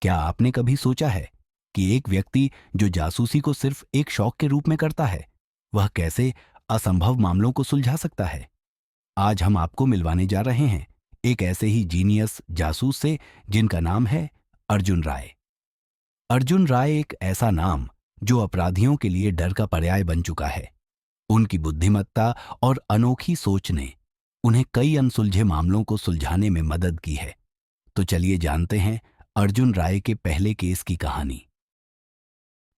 क्या आपने कभी सोचा है कि एक व्यक्ति जो जासूसी को सिर्फ एक शौक के रूप में करता है, वह कैसे असंभव मामलों को सुलझा सकता है? आज हम आपको मिलवाने जा रहे हैं एक ऐसे ही जीनियस जासूस से जिनका नाम है अर्जुन राय। अर्जुन राय एक ऐसा नाम जो अपराधियों के लिए डर का पर्याय बन चुका है। उनकी बुद्धिमत्ता और अनोखी सोच ने उन्हें कई अनसुलझे मामलों को सुलझाने में मदद की है। तो चलिए जानते हैं अर्जुन राय के पहले केस की कहानी।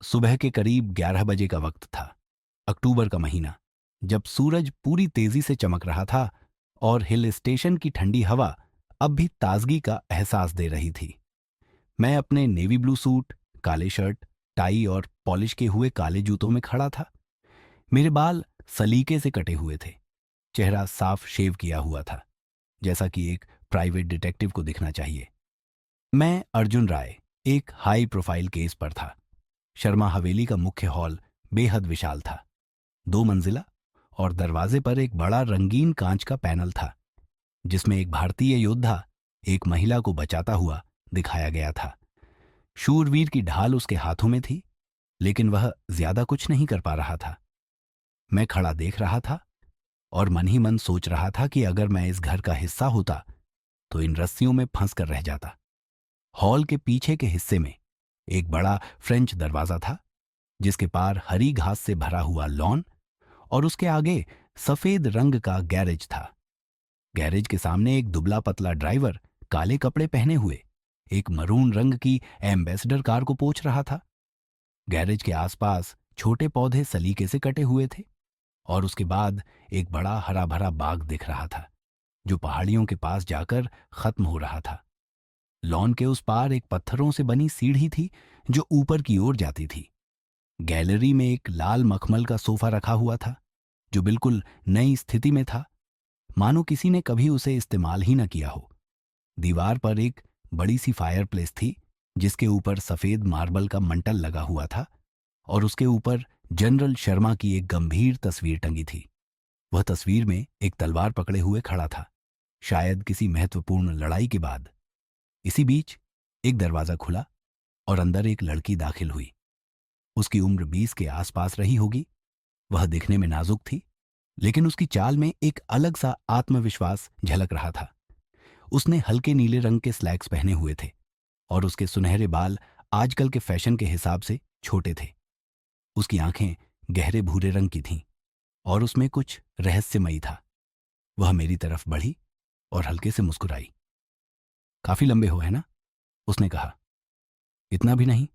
सुबह के करीब 11 बजे का वक्त था। अक्टूबर का महीना, जब सूरज पूरी तेजी से चमक रहा था और हिल स्टेशन की ठंडी हवा अब भी ताजगी का एहसास दे रही थी। मैं अपने नेवी ब्लू सूट, काले शर्ट, टाई और पॉलिश के हुए काले जूतों में खड़ा था। मेरे बाल सलीके से कटे हुए थे, चेहरा साफ शेव किया हुआ था, जैसा कि एक प्राइवेट डिटेक्टिव को दिखना चाहिए। मैं अर्जुन राय एक हाई प्रोफाइल केस पर था। शर्मा हवेली का मुख्य हॉल बेहद विशाल था, 2 मंजिला, और दरवाजे पर एक बड़ा रंगीन कांच का पैनल था जिसमें एक भारतीय योद्धा एक महिला को बचाता हुआ दिखाया गया था। शूरवीर की ढाल उसके हाथों में थी, लेकिन वह ज्यादा कुछ नहीं कर पा रहा था। मैं खड़ा देख रहा था और मन ही मन सोच रहा था कि अगर मैं इस घर का हिस्सा होता तो इन रस्सियों में फंस कर रह जाता। हॉल के पीछे के हिस्से में एक बड़ा फ्रेंच दरवाजा था जिसके पार हरी घास से भरा हुआ लॉन और उसके आगे सफेद रंग का गैरेज था। गैरेज के सामने एक दुबला पतला ड्राइवर काले कपड़े पहने हुए एक मरून रंग की एम्बेसडर कार को पोंछ रहा था। गैरेज के आसपास छोटे पौधे सलीके से कटे हुए थे और उसके बाद एक बड़ा हरा भरा बाग दिख रहा था जो पहाड़ियों के पास जाकर खत्म हो रहा था। लॉन के उस पार एक पत्थरों से बनी सीढ़ी थी जो ऊपर की ओर जाती थी। गैलरी में एक लाल मखमल का सोफा रखा हुआ था जो बिल्कुल नई स्थिति में था, मानो किसी ने कभी उसे इस्तेमाल ही न किया हो। दीवार पर एक बड़ी सी फायरप्लेस थी जिसके ऊपर सफेद मार्बल का मंटल लगा हुआ था और उसके ऊपर जनरल शर्मा की एक गंभीर तस्वीर टंगी थी। वह तस्वीर में एक तलवार पकड़े हुए खड़ा था, शायद किसी महत्वपूर्ण लड़ाई के बाद। इसी बीच एक दरवाजा खुला और अंदर एक लड़की दाखिल हुई। उसकी उम्र 20 के आसपास रही होगी। वह दिखने में नाजुक थी, लेकिन उसकी चाल में एक अलग सा आत्मविश्वास झलक रहा था। उसने हल्के नीले रंग के स्लैक्स पहने हुए थे और उसके सुनहरे बाल आजकल के फैशन के हिसाब से छोटे थे। उसकी आंखें गहरे भूरे रंग की थीं और उसमें कुछ रहस्यमयी था। वह मेरी तरफ बढ़ी और हल्के से मुस्कुराई। काफी लंबे हो, है ना? उसने कहा। इतना भी नहीं,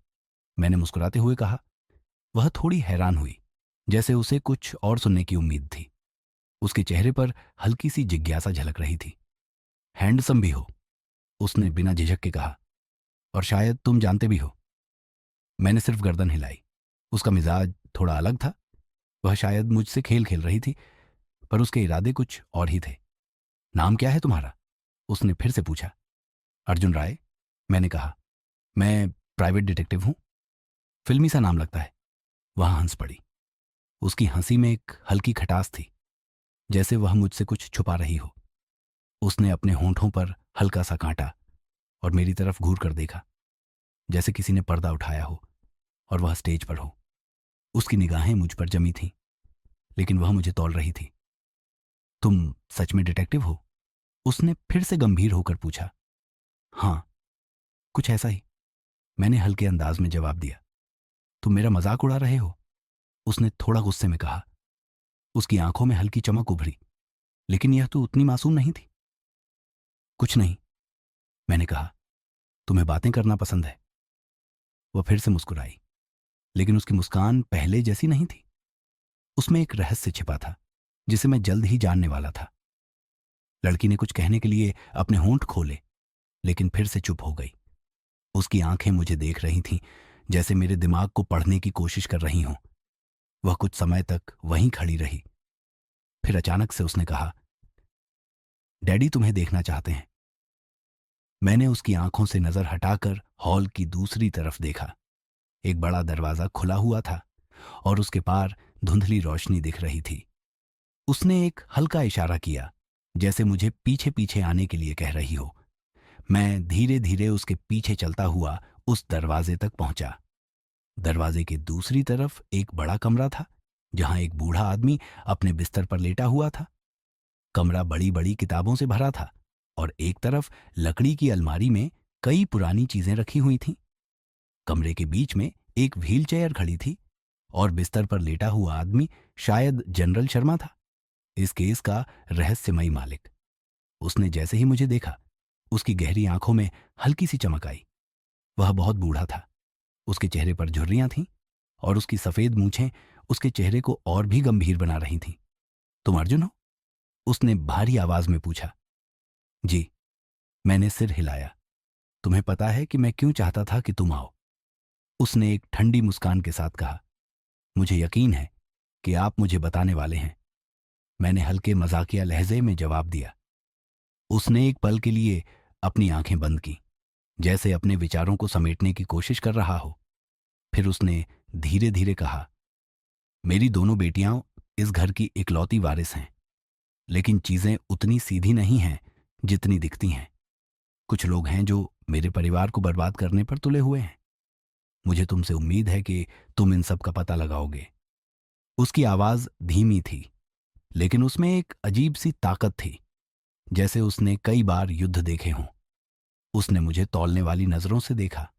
मैंने मुस्कुराते हुए कहा। वह थोड़ी हैरान हुई, जैसे उसे कुछ और सुनने की उम्मीद थी। उसके चेहरे पर हल्की सी जिज्ञासा झलक रही थी। हैंडसम भी हो, उसने बिना झिझक के कहा, और शायद तुम जानते भी हो। मैंने सिर्फ गर्दन हिलाई। उसका मिजाज थोड़ा अलग था। वह शायद मुझसे खेल खेल रही थी, पर उसके इरादे कुछ और ही थे। नाम क्या है तुम्हारा? उसने फिर से पूछा। अर्जुन राय, मैंने कहा। मैं प्राइवेट डिटेक्टिव हूं। फिल्मी सा नाम लगता है। वह हंस पड़ी। उसकी हंसी में एक हल्की खटास थी, जैसे वह मुझसे कुछ छुपा रही हो। उसने अपने होंठों पर हल्का सा कांटा और मेरी तरफ घूर कर देखा, जैसे किसी ने पर्दा उठाया हो और वह स्टेज पर हो। उसकी निगाहें मुझ पर जमी थीं, लेकिन वह मुझे तौल रही थी। तुम सच में डिटेक्टिव हो? उसने फिर से गंभीर होकर पूछा। हाँ, कुछ ऐसा ही, मैंने हल्के अंदाज में जवाब दिया। तुम मेरा मजाक उड़ा रहे हो? उसने थोड़ा गुस्से में कहा। उसकी आंखों में हल्की चमक उभरी, लेकिन यह तो उतनी मासूम नहीं थी। कुछ नहीं, मैंने कहा। तुम्हें बातें करना पसंद है। वह फिर से मुस्कुराई, लेकिन उसकी मुस्कान पहले जैसी नहीं थी। उसमें एक रहस्य छिपा था जिसे मैं जल्द ही जानने वाला था। लड़की ने कुछ कहने के लिए अपने होंठ खोले, लेकिन फिर से चुप हो गई। उसकी आंखें मुझे देख रही थीं, जैसे मेरे दिमाग को पढ़ने की कोशिश कर रही हों। वह कुछ समय तक वहीं खड़ी रही। फिर अचानक से उसने कहा, डैडी तुम्हें देखना चाहते हैं। मैंने उसकी आंखों से नजर हटाकर हॉल की दूसरी तरफ देखा। एक बड़ा दरवाजा खुला हुआ था और उसके पार धुंधली रोशनी दिख रही थी। उसने एक हल्का इशारा किया, जैसे मुझे पीछे पीछे आने के लिए कह रही हो। मैं धीरे धीरे उसके पीछे चलता हुआ उस दरवाजे तक पहुंचा। दरवाजे के दूसरी तरफ एक बड़ा कमरा था, जहां एक बूढ़ा आदमी अपने बिस्तर पर लेटा हुआ था। कमरा बड़ी बड़ी किताबों से भरा था और एक तरफ लकड़ी की अलमारी में कई पुरानी चीजें रखी हुई थीं। कमरे के बीच में एक व्हीलचेयर खड़ी थी और बिस्तर पर लेटा हुआ आदमी शायद जनरल शर्मा था, इस केस का रहस्यमयी मालिक। उसने जैसे ही मुझे देखा, उसकी गहरी आंखों में हल्की सी चमक आई। वह बहुत बूढ़ा था, उसके चेहरे पर झुर्रियां थीं और उसकी सफेद मूछें उसके चेहरे को और भी गंभीर बना रही थीं। तुम अर्जुन हो? उसने भारी आवाज में पूछा। जी। मैंने सिर हिलाया। तुम्हें पता है कि मैं क्यों चाहता था कि तुम आओ? उसने एक ठंडी मुस्कान के साथ कहा। मुझे यकीन है कि आप मुझे बताने वाले हैं। मैंने हल्के मजाकिया लहजे में जवाब दिया। उसने एक पल के लिए अपनी आंखें बंद की, जैसे अपने विचारों को समेटने की कोशिश कर रहा हो। फिर उसने धीरे धीरे कहा, मेरी दोनों बेटियां इस घर की इकलौती वारिस हैं, लेकिन चीजें उतनी सीधी नहीं हैं जितनी दिखती हैं। कुछ लोग हैं जो मेरे परिवार को बर्बाद करने पर तुले हुए हैं। मुझे तुमसे उम्मीद है कि तुम इन सब का पता लगाओगे। उसकी आवाज धीमी थी, लेकिन उसमें एक अजीब सी ताकत थी, जैसे उसने कई बार युद्ध देखे हों। उसने मुझे तौलने वाली नजरों से देखा,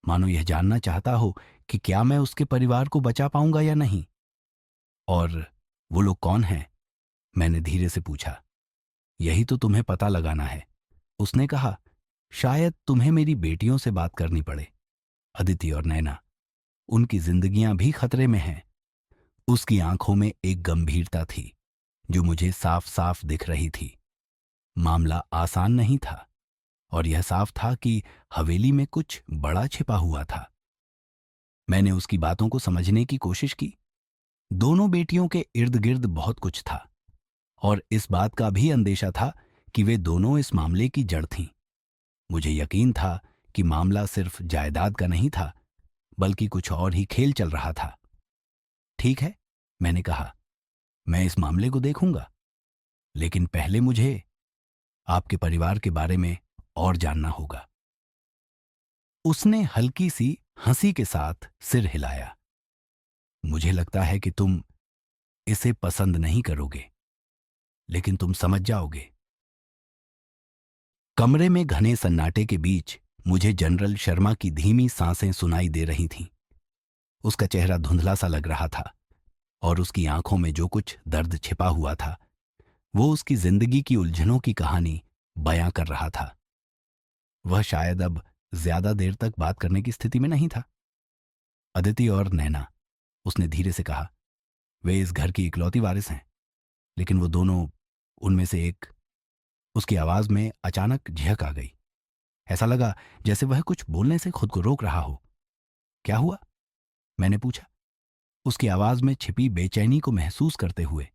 मानो यह जानना चाहता हो कि क्या मैं उसके परिवार को बचा पाऊंगा या नहीं। और वो लोग कौन हैं? मैंने धीरे से पूछा। यही तो तुम्हें पता लगाना है, उसने कहा। शायद तुम्हें मेरी बेटियों से बात करनी पड़े, अदिति और नैना। उनकी जिंदगियां भी खतरे में हैं। उसकी आंखों में एक गंभीरता थी जो मुझे साफ साफ दिख रही थी। मामला आसान नहीं था, और यह साफ था कि हवेली में कुछ बड़ा छिपा हुआ था। मैंने उसकी बातों को समझने की कोशिश की। दोनों बेटियों के इर्द गिर्द बहुत कुछ था, और इस बात का भी अंदेशा था कि वे दोनों इस मामले की जड़ थीं। मुझे यकीन था कि मामला सिर्फ जायदाद का नहीं था, बल्कि कुछ और ही खेल चल रहा था। ठीक है, मैंने कहा, मैं इस मामले को देखूंगा, लेकिन पहले मुझे आपके परिवार के बारे में और जानना होगा। उसने हल्की सी हंसी के साथ सिर हिलाया। मुझे लगता है कि तुम इसे पसंद नहीं करोगे, लेकिन तुम समझ जाओगे। कमरे में घने सन्नाटे के बीच मुझे जनरल शर्मा की धीमी सांसें सुनाई दे रही थीं। उसका चेहरा धुंधला सा लग रहा था, और उसकी आंखों में जो कुछ दर्द छिपा हुआ था, वो उसकी जिंदगी की उलझनों की कहानी बयां कर रहा था। वह शायद अब ज्यादा देर तक बात करने की स्थिति में नहीं था। अदिति और नैना, उसने धीरे से कहा, वे इस घर की इकलौती वारिस हैं, लेकिन वो दोनों उनमें से एक। उसकी आवाज में अचानक झिझक आ गई। ऐसा लगा जैसे वह कुछ बोलने से खुद को रोक रहा हो। क्या हुआ? मैंने पूछा, उसकी आवाज में छिपी बेचैनी को महसूस करते हुए।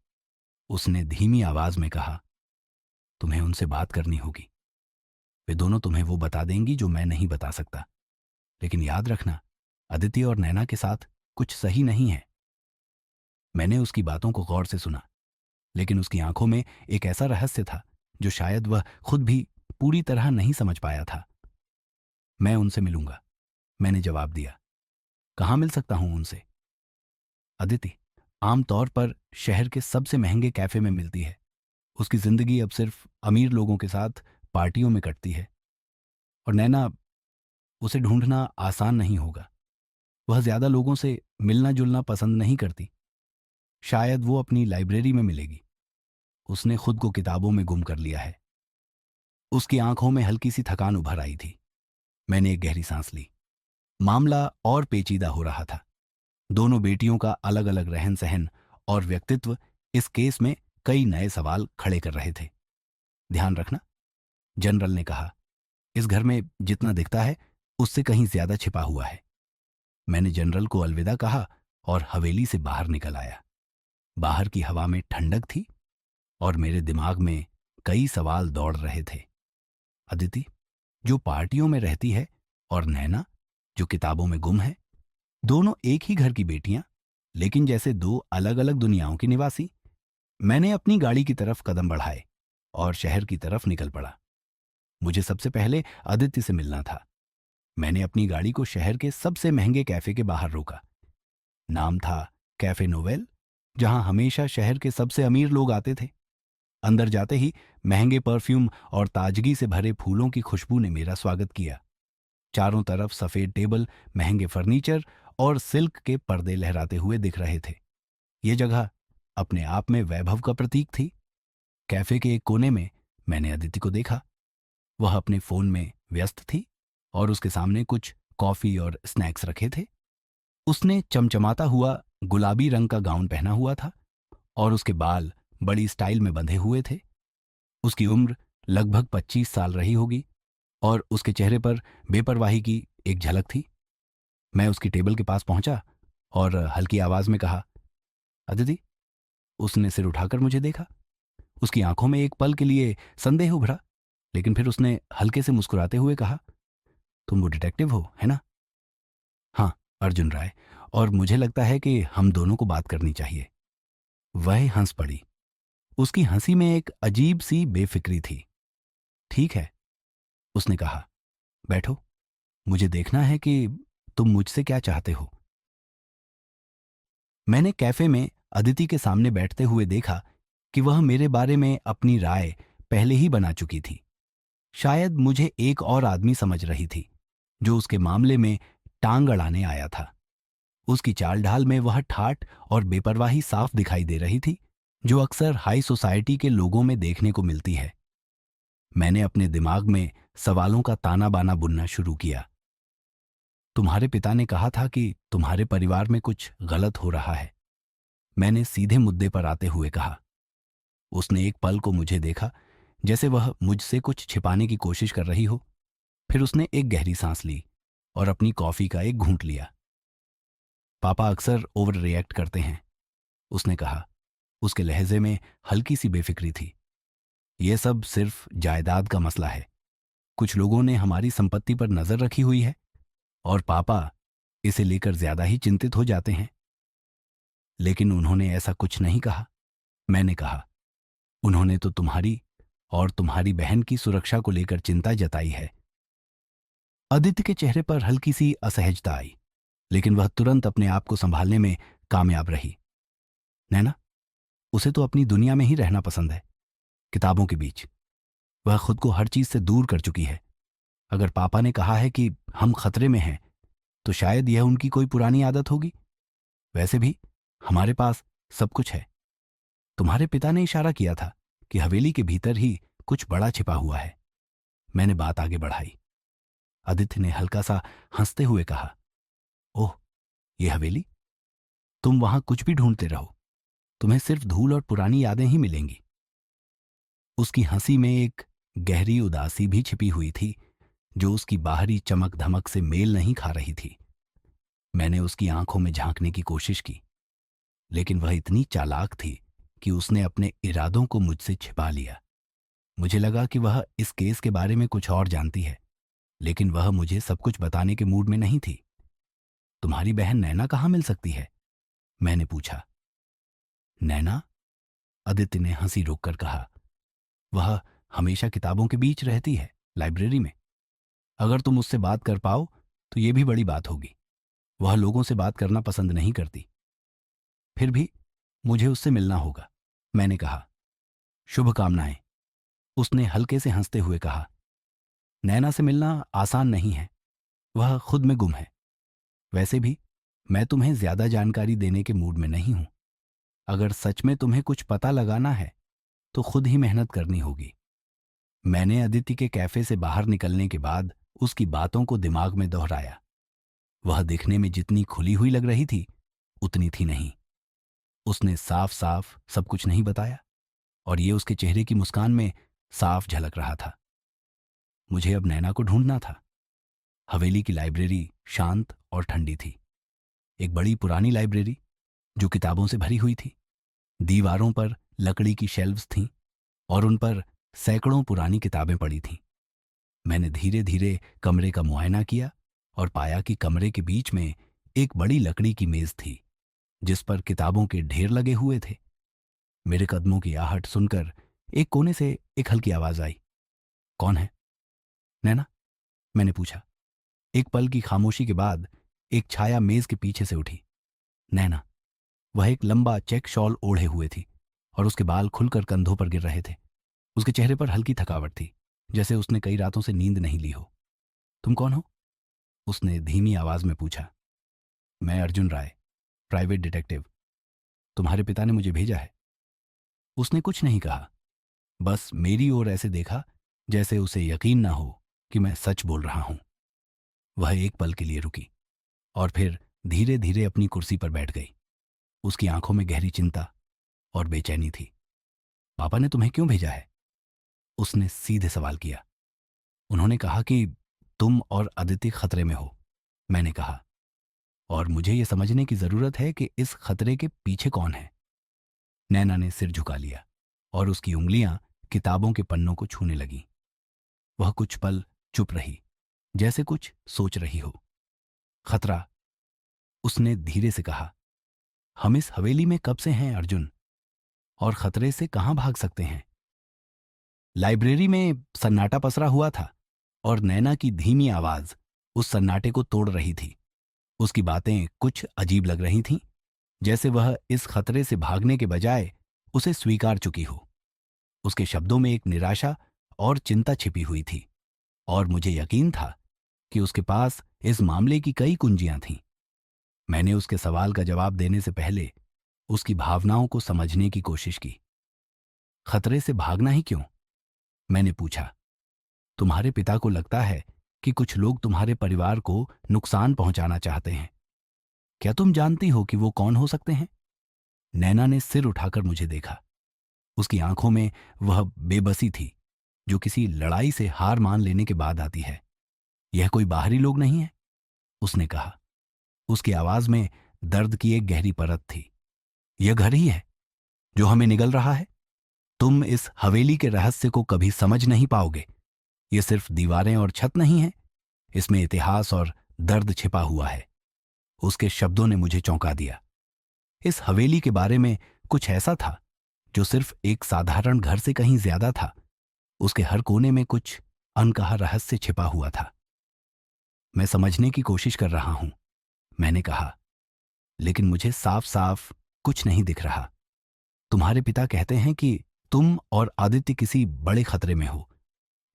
उसने धीमी आवाज में कहा, तुम्हें उनसे बात करनी होगी। वे दोनों तुम्हें वो बता देंगी जो मैं नहीं बता सकता। लेकिन याद रखना, अदिति और नैना के साथ कुछ सही नहीं है। मैंने उसकी बातों को गौर से सुना, लेकिन उसकी आंखों में एक ऐसा रहस्य था जो शायद वह खुद भी पूरी तरह नहीं समझ पाया था। मैं उनसे मिलूंगा, मैंने जवाब दिया। कहाँ मिल सकता हूं उनसे? अदिति आमतौर पर शहर के सबसे महंगे कैफे में मिलती है। उसकी जिंदगी अब सिर्फ अमीर लोगों के साथ पार्टियों में कटती है। और नैना, उसे ढूंढना आसान नहीं होगा। वह ज्यादा लोगों से मिलना जुलना पसंद नहीं करती। शायद वो अपनी लाइब्रेरी में मिलेगी। उसने खुद को किताबों में गुम कर लिया है। उसकी आंखों में हल्की सी थकान उभर आई थी। मैंने एक गहरी सांस ली। मामला और पेचीदा हो रहा था। दोनों बेटियों का अलग अलग रहन सहन और व्यक्तित्व इस केस में कई नए सवाल खड़े कर रहे थे। ध्यान रखना, जनरल ने कहा, इस घर में जितना दिखता है उससे कहीं ज्यादा छिपा हुआ है। मैंने जनरल को अलविदा कहा और हवेली से बाहर निकल आया। बाहर की हवा में ठंडक थी और मेरे दिमाग में कई सवाल दौड़ रहे थे। अदिति, जो पार्टियों में रहती है, और नैना, जो किताबों में गुम है, दोनों एक ही घर की बेटियां, लेकिन जैसे दो अलग अलग दुनियाओं की निवासी। मैंने अपनी गाड़ी की तरफ कदम बढ़ाए और शहर की तरफ निकल पड़ा। मुझे सबसे पहले अदिति से मिलना था। मैंने अपनी गाड़ी को शहर के सबसे महंगे कैफे के बाहर रोका। नाम था कैफे नोवेल, जहां हमेशा शहर के सबसे अमीर लोग आते थे। अंदर जाते ही महंगे परफ्यूम और ताजगी से भरे फूलों की खुशबू ने मेरा स्वागत किया। चारों तरफ सफेद टेबल, महंगे फर्नीचर और सिल्क के पर्दे लहराते हुए दिख रहे थे। ये जगह अपने आप में वैभव का प्रतीक थी। कैफे के एक कोने में मैंने अदिति को देखा। वह अपने फोन में व्यस्त थी और उसके सामने कुछ कॉफी और स्नैक्स रखे थे। उसने चमचमाता हुआ गुलाबी रंग का गाउन पहना हुआ था और उसके बाल बड़ी स्टाइल में बंधे हुए थे। उसकी उम्र लगभग 25 साल रही होगी और उसके चेहरे पर बेपरवाही की एक झलक थी। मैं उसकी टेबल के पास पहुंचा और हल्की आवाज में कहा, अदिति। उसने सिर उठाकर मुझे देखा। उसकी आंखों में एक पल के लिए संदेह उभरा, लेकिन फिर उसने हल्के से मुस्कुराते हुए कहा, तुम वो डिटेक्टिव हो, है ना? हाँ, अर्जुन राय। और मुझे लगता है कि हम दोनों को बात करनी चाहिए। वह हंस पड़ी। उसकी हंसी में एक अजीब सी बेफिक्री थी। ठीक है, उसने कहा, बैठो। मुझे देखना है कि तुम मुझसे क्या चाहते हो। मैंने कैफे में अदिति के सामने बैठते हुए देखा कि वह मेरे बारे में अपनी राय पहले ही बना चुकी थी। शायद मुझे एक और आदमी समझ रही थी, जो उसके मामले में टांग अड़ाने आया था। उसकी चाल ढाल में वह ठाठ और बेपरवाही साफ दिखाई दे रही थी, जो अक्सर हाई सोसाइटी के लोगों में देखने को मिलती है। मैंने अपने दिमाग में सवालों का ताना बाना बुनना शुरू किया। तुम्हारे पिता ने कहा था कि तुम्हारे परिवार में कुछ गलत हो रहा है, मैंने सीधे मुद्दे पर आते हुए कहा। उसने एक पल को मुझे देखा, जैसे वह मुझसे कुछ छिपाने की कोशिश कर रही हो। फिर उसने एक गहरी सांस ली और अपनी कॉफी का एक घूंट लिया। पापा अक्सर ओवर रिएक्ट करते हैं, उसने कहा। उसके लहजे में हल्की सी बेफिक्री थी। यह सब सिर्फ जायदाद का मसला है। कुछ लोगों ने हमारी संपत्ति पर नजर रखी हुई है और पापा इसे लेकर ज्यादा ही चिंतित हो जाते हैं। लेकिन उन्होंने ऐसा कुछ नहीं कहा, मैंने कहा। उन्होंने तो तुम्हारी और तुम्हारी बहन की सुरक्षा को लेकर चिंता जताई है। आदित्य के चेहरे पर हल्की सी असहजता आई, लेकिन वह तुरंत अपने आप को संभालने में कामयाब रही। नैना, उसे तो अपनी दुनिया में ही रहना पसंद है, किताबों के बीच। वह खुद को हर चीज से दूर कर चुकी है। अगर पापा ने कहा है कि हम खतरे में हैं, तो शायद यह उनकी कोई पुरानी आदत होगी। वैसे भी हमारे पास सब कुछ है। तुम्हारे पिता ने इशारा किया था कि हवेली के भीतर ही कुछ बड़ा छिपा हुआ है। मैंने बात आगे बढ़ाई। आदित्य ने हल्का सा हंसते हुए कहा, ओह, ये हवेली? तुम वहां कुछ भी ढूंढते रहो, तुम्हें सिर्फ धूल और पुरानी यादें ही मिलेंगी। उसकी हंसी में एक गहरी उदासी भी छिपी हुई थी, जो उसकी बाहरी चमक धमक से मेल नहीं खा रही थी। मैंने उसकी आंखों में झांकने की कोशिश की, लेकिन वह इतनी चालाक थी कि उसने अपने इरादों को मुझसे छिपा लिया। मुझे लगा कि वह इस केस के बारे में कुछ और जानती है, लेकिन वह मुझे सब कुछ बताने के मूड में नहीं थी। तुम्हारी बहन नैना कहाँ मिल सकती है? मैंने पूछा। नैना? आदित्य ने हंसी रोककर कहा, वह हमेशा किताबों के बीच रहती है, लाइब्रेरी में। अगर तुम उससे बात कर पाओ तो यह भी बड़ी बात होगी। वह लोगों से बात करना पसंद नहीं करती। फिर भी मुझे उससे मिलना होगा, मैंने कहा। शुभकामनाएं, उसने हल्के से हंसते हुए कहा। नैना से मिलना आसान नहीं है, वह खुद में गुम है। वैसे भी मैं तुम्हें ज्यादा जानकारी देने के मूड में नहीं हूं। अगर सच में तुम्हें कुछ पता लगाना है तो खुद ही मेहनत करनी होगी। मैंने अदिति के कैफे से बाहर निकलने के बाद उसकी बातों को दिमाग में दोहराया। वह दिखने में जितनी खुली हुई लग रही थी, उतनी थी नहीं। उसने साफ साफ सब कुछ नहीं बताया, और ये उसके चेहरे की मुस्कान में साफ झलक रहा था। मुझे अब नैना को ढूंढना था। हवेली की लाइब्रेरी शांत और ठंडी थी। एक बड़ी पुरानी लाइब्रेरी जो किताबों से भरी हुई थी। दीवारों पर लकड़ी की शेल्व्स थीं और उन पर सैकड़ों पुरानी किताबें पड़ी थीं। मैंने धीरे धीरे कमरे का मुआयना किया और पाया कि कमरे के बीच में एक बड़ी लकड़ी की मेज थी, जिस पर किताबों के ढेर लगे हुए थे। मेरे कदमों की आहट सुनकर एक कोने से एक हल्की आवाज आई। कौन है? नैना, मैंने पूछा। एक पल की खामोशी के बाद एक छाया मेज के पीछे से उठी। नैना। वह एक लंबा चेक शॉल ओढ़े हुए थी और उसके बाल खुलकर कंधों पर गिर रहे थे। उसके चेहरे पर हल्की थकावट थी, जैसे उसने कई रातों से नींद नहीं ली हो। तुम कौन हो? उसने धीमी आवाज में पूछा। मैं अर्जुन राय, प्राइवेट डिटेक्टिव। तुम्हारे पिता ने मुझे भेजा है। उसने कुछ नहीं कहा, बस मेरी ओर ऐसे देखा जैसे उसे यकीन ना हो कि मैं सच बोल रहा हूं। वह एक पल के लिए रुकी और फिर धीरे धीरे अपनी कुर्सी पर बैठ गई। उसकी आंखों में गहरी चिंता और बेचैनी थी। पापा ने तुम्हें क्यों भेजा है? उसने सीधे सवाल किया। उन्होंने कहा कि तुम और अदिति खतरे में हो, मैंने कहा, और मुझे यह समझने की जरूरत है कि इस खतरे के पीछे कौन है। नैना ने सिर झुका लिया और उसकी उंगलियां किताबों के पन्नों को छूने लगीं। वह कुछ पल चुप रही, जैसे कुछ सोच रही हो। खतरा, उसने धीरे से कहा। हम इस हवेली में कब से हैं अर्जुन, और खतरे से कहां भाग सकते हैं? लाइब्रेरी में सन्नाटा पसरा हुआ था और नैना की धीमी आवाज उस सन्नाटे को तोड़ रही थी। उसकी बातें कुछ अजीब लग रही थीं, जैसे वह इस खतरे से भागने के बजाय उसे स्वीकार चुकी हो। उसके शब्दों में एक निराशा और चिंता छिपी हुई थी, और मुझे यकीन था कि उसके पास इस मामले की कई कुंजियां थीं। मैंने उसके सवाल का जवाब देने से पहले उसकी भावनाओं को समझने की कोशिश की। खतरे से भागना ही क्यों? मैंने पूछा। तुम्हारे पिता को लगता है कि कुछ लोग तुम्हारे परिवार को नुकसान पहुंचाना चाहते हैं। क्या तुम जानती हो कि वो कौन हो सकते हैं? नैना ने सिर उठाकर मुझे देखा। उसकी आंखों में वह बेबसी थी जो किसी लड़ाई से हार मान लेने के बाद आती है। यह कोई बाहरी लोग नहीं है, उसने कहा। उसकी आवाज में दर्द की एक गहरी परत थी। यह घर ही है जो हमें निगल रहा है। तुम इस हवेली के रहस्य को कभी समझ नहीं पाओगे। ये सिर्फ दीवारें और छत नहीं है, इसमें इतिहास और दर्द छिपा हुआ है। उसके शब्दों ने मुझे चौंका दिया। इस हवेली के बारे में कुछ ऐसा था जो सिर्फ एक साधारण घर से कहीं ज्यादा था। उसके हर कोने में कुछ अनकहा रहस्य छिपा हुआ था। मैं समझने की कोशिश कर रहा हूं, मैंने कहा, लेकिन मुझे साफ साफ कुछ नहीं दिख रहा। तुम्हारे पिता कहते हैं कि तुम और आदित्य किसी बड़े खतरे में हो,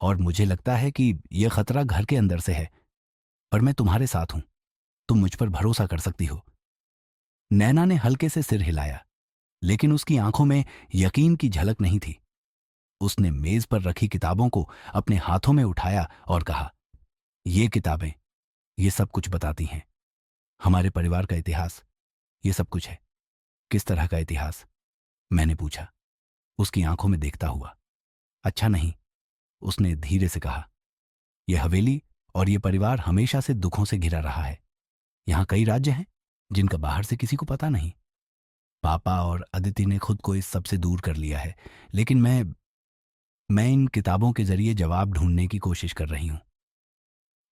और मुझे लगता है कि यह खतरा घर के अंदर से है। पर मैं तुम्हारे साथ हूं, तुम मुझ पर भरोसा कर सकती हो। नैना ने हल्के से सिर हिलाया, लेकिन उसकी आंखों में यकीन की झलक नहीं थी। उसने मेज पर रखी किताबों को अपने हाथों में उठाया और कहा, ये किताबें ये सब कुछ बताती हैं। हमारे परिवार का इतिहास, ये सब कुछ है। किस तरह का इतिहास? मैंने पूछा, उसकी आंखों में देखता हुआ। अच्छा नहीं, उसने धीरे से कहा। यह हवेली और यह परिवार हमेशा से दुखों से घिरा रहा है। यहां कई राज्य हैं जिनका बाहर से किसी को पता नहीं। पापा और अदिति ने खुद को इस सब से दूर कर लिया है, लेकिन मैं इन किताबों के जरिए जवाब ढूंढने की कोशिश कर रही हूं।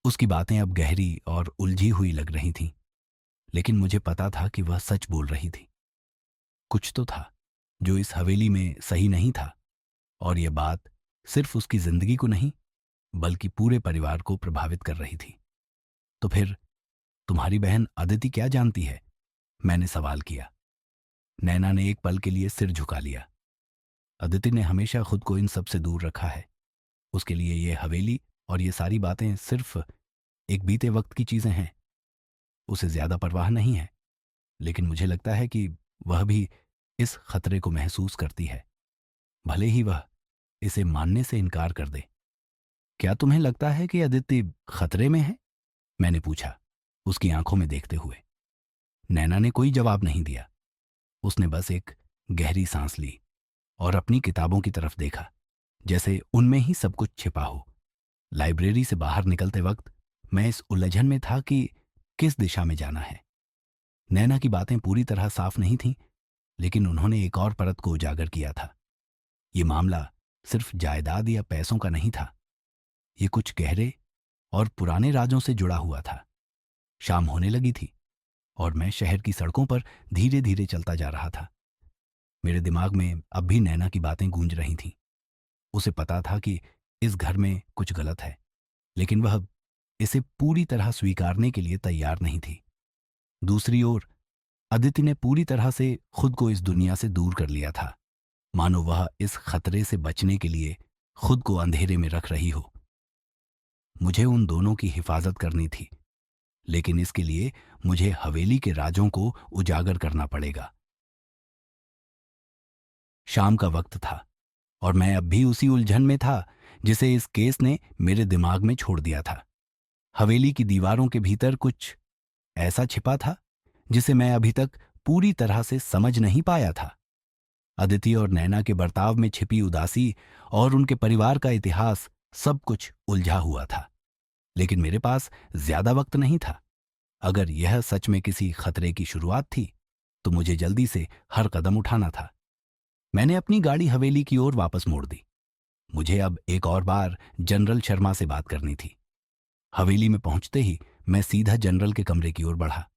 उसकी बातें अब गहरी और उलझी हुई लग रही थीं, लेकिन मुझे पता था कि वह सच बोल रही थी। कुछ तो था जो इस हवेली में सही नहीं था, और यह बात सिर्फ उसकी जिंदगी को नहीं बल्कि पूरे परिवार को प्रभावित कर रही थी। तो फिर तुम्हारी बहन अदिति क्या जानती है? मैंने सवाल किया। नैना ने एक पल के लिए सिर झुका लिया। अदिति ने हमेशा खुद को इन सब से दूर रखा है। उसके लिए यह हवेली और ये सारी बातें सिर्फ एक बीते वक्त की चीजें हैं। उसे ज्यादा परवाह नहीं है, लेकिन मुझे लगता है कि वह भी इस खतरे को महसूस करती है, भले ही वह इसे मानने से इनकार कर दे। क्या तुम्हें लगता है कि अदिति खतरे में है? मैंने पूछा, उसकी आंखों में देखते हुए। नैना ने कोई जवाब नहीं दिया। उसने बस एक गहरी सांस ली और अपनी किताबों की तरफ देखा, जैसे उनमें ही सब कुछ छिपा हो। लाइब्रेरी से बाहर निकलते वक्त मैं इस उलझन में था कि किस दिशा में जाना है। नैना की बातें पूरी तरह साफ नहीं थीं, लेकिन उन्होंने एक और परत को उजागर किया था। ये मामला सिर्फ जायदाद या पैसों का नहीं था। ये कुछ गहरे और पुराने राजों से जुड़ा हुआ था। शाम होने लगी थी और मैं शहर की सड़कों पर धीरे धीरे चलता जा रहा था। मेरे दिमाग में अब भी नैना की बातें गूंज रही थीं। उसे पता था कि इस घर में कुछ गलत है, लेकिन वह इसे पूरी तरह स्वीकारने के लिए तैयार नहीं थी। दूसरी ओर अदिति ने पूरी तरह से खुद को इस दुनिया से दूर कर लिया था, मानो वह इस खतरे से बचने के लिए खुद को अंधेरे में रख रही हो। मुझे उन दोनों की हिफाजत करनी थी, लेकिन इसके लिए मुझे हवेली के राजों को उजागर करना पड़ेगा। शाम का वक्त था और मैं अब भी उसी उलझन में था जिसे इस केस ने मेरे दिमाग में छोड़ दिया था। हवेली की दीवारों के भीतर कुछ ऐसा छिपा था जिसे मैं अभी तक पूरी तरह से समझ नहीं पाया था। अदिति और नैना के बर्ताव में छिपी उदासी और उनके परिवार का इतिहास, सब कुछ उलझा हुआ था। लेकिन मेरे पास ज्यादा वक्त नहीं था। अगर यह सच में किसी खतरे की शुरुआत थी तो मुझे जल्दी से हर कदम उठाना था। मैंने अपनी गाड़ी हवेली की ओर वापस मोड़ दी। मुझे अब एक और बार जनरल शर्मा से बात करनी थी। हवेली में पहुंचते ही मैं सीधा जनरल के कमरे की ओर बढ़ा।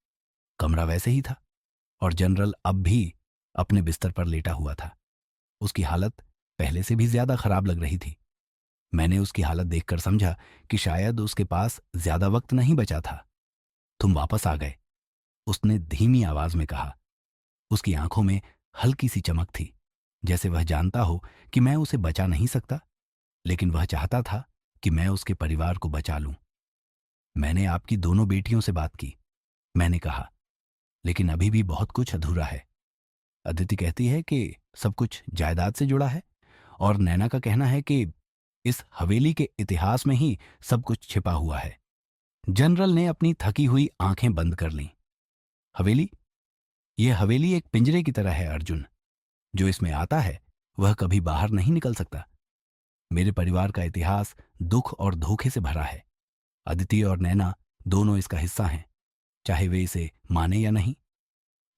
कमरा वैसे ही था और जनरल अब भी अपने बिस्तर पर लेटा हुआ था। उसकी हालत पहले से भी ज्यादा खराब लग रही थी। मैंने उसकी हालत देखकर समझा कि शायद उसके पास ज्यादा वक्त नहीं बचा था। तुम वापस आ गए, उसने धीमी आवाज में कहा। उसकी आंखों में हल्की सी चमक थी, जैसे वह जानता हो कि मैं उसे बचा नहीं सकता, लेकिन वह चाहता था कि मैं उसके परिवार को बचा लूं। मैंने आपकी दोनों बेटियों से बात की, मैंने कहा, लेकिन अभी भी बहुत कुछ अधूरा है। अदिति कहती है कि सब कुछ जायदाद से जुड़ा है और नैना का कहना है कि इस हवेली के इतिहास में ही सब कुछ छिपा हुआ है। जनरल ने अपनी थकी हुई आंखें बंद कर लीं। हवेली? यह हवेली एक पिंजरे की तरह है अर्जुन। जो इसमें आता है वह कभी बाहर नहीं निकल सकता। मेरे परिवार का इतिहास दुख और धोखे से भरा है। अदिति और नैना दोनों इसका हिस्सा हैं, चाहे वे इसे माने या नहीं।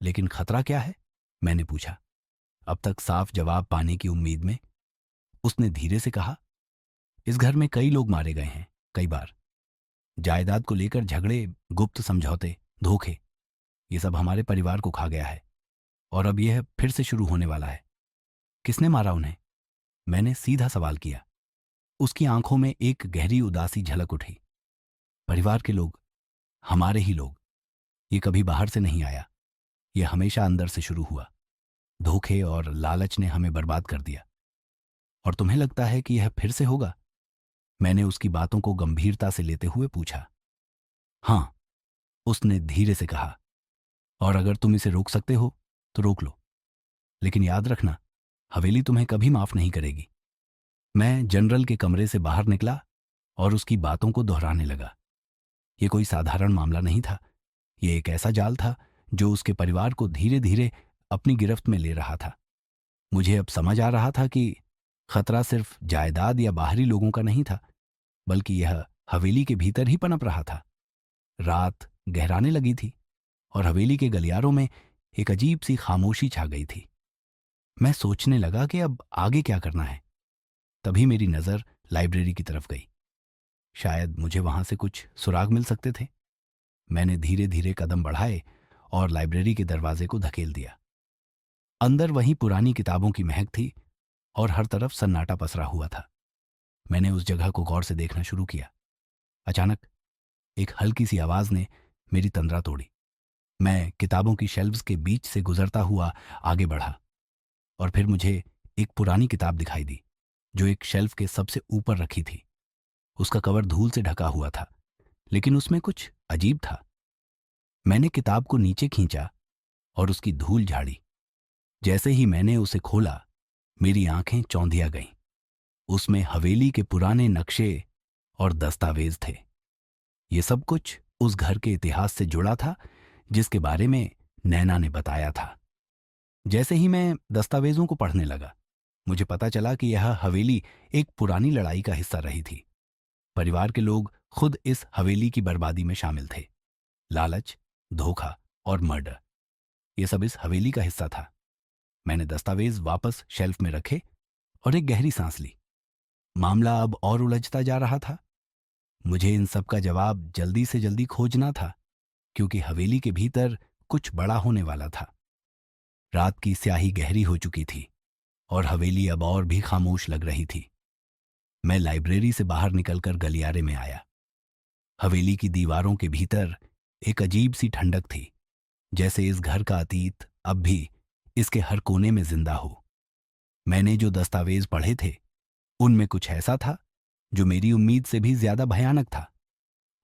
लेकिन खतरा क्या है? मैंने पूछा, अब तक साफ जवाब पाने की उम्मीद में। उसने धीरे से कहा, इस घर में कई लोग मारे गए हैं, कई बार। जायदाद को लेकर झगड़े, गुप्त समझौते, धोखे, ये सब हमारे परिवार को खा गया है और अब यह फिर से शुरू होने वाला है। किसने मारा उन्हें? मैंने सीधा सवाल किया। उसकी आंखों में एक गहरी उदासी झलक उठी। परिवार के लोग, हमारे ही लोग। ये कभी बाहर से नहीं आया, यह हमेशा अंदर से शुरू हुआ। धोखे और लालच ने हमें बर्बाद कर दिया। और तुम्हें लगता है कि यह फिर से होगा? मैंने उसकी बातों को गंभीरता से लेते हुए पूछा। हां, उसने धीरे से कहा, और अगर तुम इसे रोक सकते हो तो रोक लो, लेकिन याद रखना, हवेली तुम्हें कभी माफ नहीं करेगी। मैं जनरल के कमरे से बाहर निकला और उसकी बातों को दोहराने लगा। यह कोई साधारण मामला नहीं था। यह एक ऐसा जाल था जो उसके परिवार को धीरे धीरे अपनी गिरफ्त में ले रहा था। मुझे अब समझ आ रहा था कि खतरा सिर्फ जायदाद या बाहरी लोगों का नहीं था, बल्कि यह हवेली के भीतर ही पनप रहा था। रात गहराने लगी थी और हवेली के गलियारों में एक अजीब सी खामोशी छा गई थी। मैं सोचने लगा कि अब आगे क्या करना है। तभी मेरी नजर लाइब्रेरी की तरफ गई। शायद मुझे वहां से कुछ सुराग मिल सकते थे। मैंने धीरे धीरे कदम बढ़ाए और लाइब्रेरी के दरवाजे को धकेल दिया। अंदर वहीं पुरानी किताबों की महक थी और हर तरफ सन्नाटा पसरा हुआ था। मैंने उस जगह को गौर से देखना शुरू किया। अचानक एक हल्की सी आवाज ने मेरी तंद्रा तोड़ी। मैं किताबों की शेल्व्स के बीच से गुजरता हुआ आगे बढ़ा और फिर मुझे एक पुरानी किताब दिखाई दी जो एक शेल्फ के सबसे ऊपर रखी थी। उसका कवर धूल से ढका हुआ था, लेकिन उसमें कुछ अजीब था। मैंने किताब को नीचे खींचा और उसकी धूल झाड़ी। जैसे ही मैंने उसे खोला, मेरी आंखें चौंधिया गईं। उसमें हवेली के पुराने नक्शे और दस्तावेज थे। ये सब कुछ उस घर के इतिहास से जुड़ा था जिसके बारे में नैना ने बताया था। जैसे ही मैं दस्तावेजों को पढ़ने लगा, मुझे पता चला कि यह हवेली एक पुरानी लड़ाई का हिस्सा रही थी। परिवार के लोग खुद इस हवेली की बर्बादी में शामिल थे। लालच, धोखा और मर्डर, ये सब इस हवेली का हिस्सा था। मैंने दस्तावेज वापस शेल्फ में रखे और एक गहरी सांस ली। मामला अब और उलझता जा रहा था। मुझे इन सब का जवाब जल्दी से जल्दी खोजना था, क्योंकि हवेली के भीतर कुछ बड़ा होने वाला था। रात की स्याही गहरी हो चुकी थी और हवेली अब और भी खामोश लग रही थी। मैं लाइब्रेरी से बाहर निकलकर गलियारे में आया। हवेली की दीवारों के भीतर एक अजीब सी ठंडक थी, जैसे इस घर का अतीत अब भी इसके हर कोने में जिंदा हो। मैंने जो दस्तावेज पढ़े थे उनमें कुछ ऐसा था जो मेरी उम्मीद से भी ज्यादा भयानक था।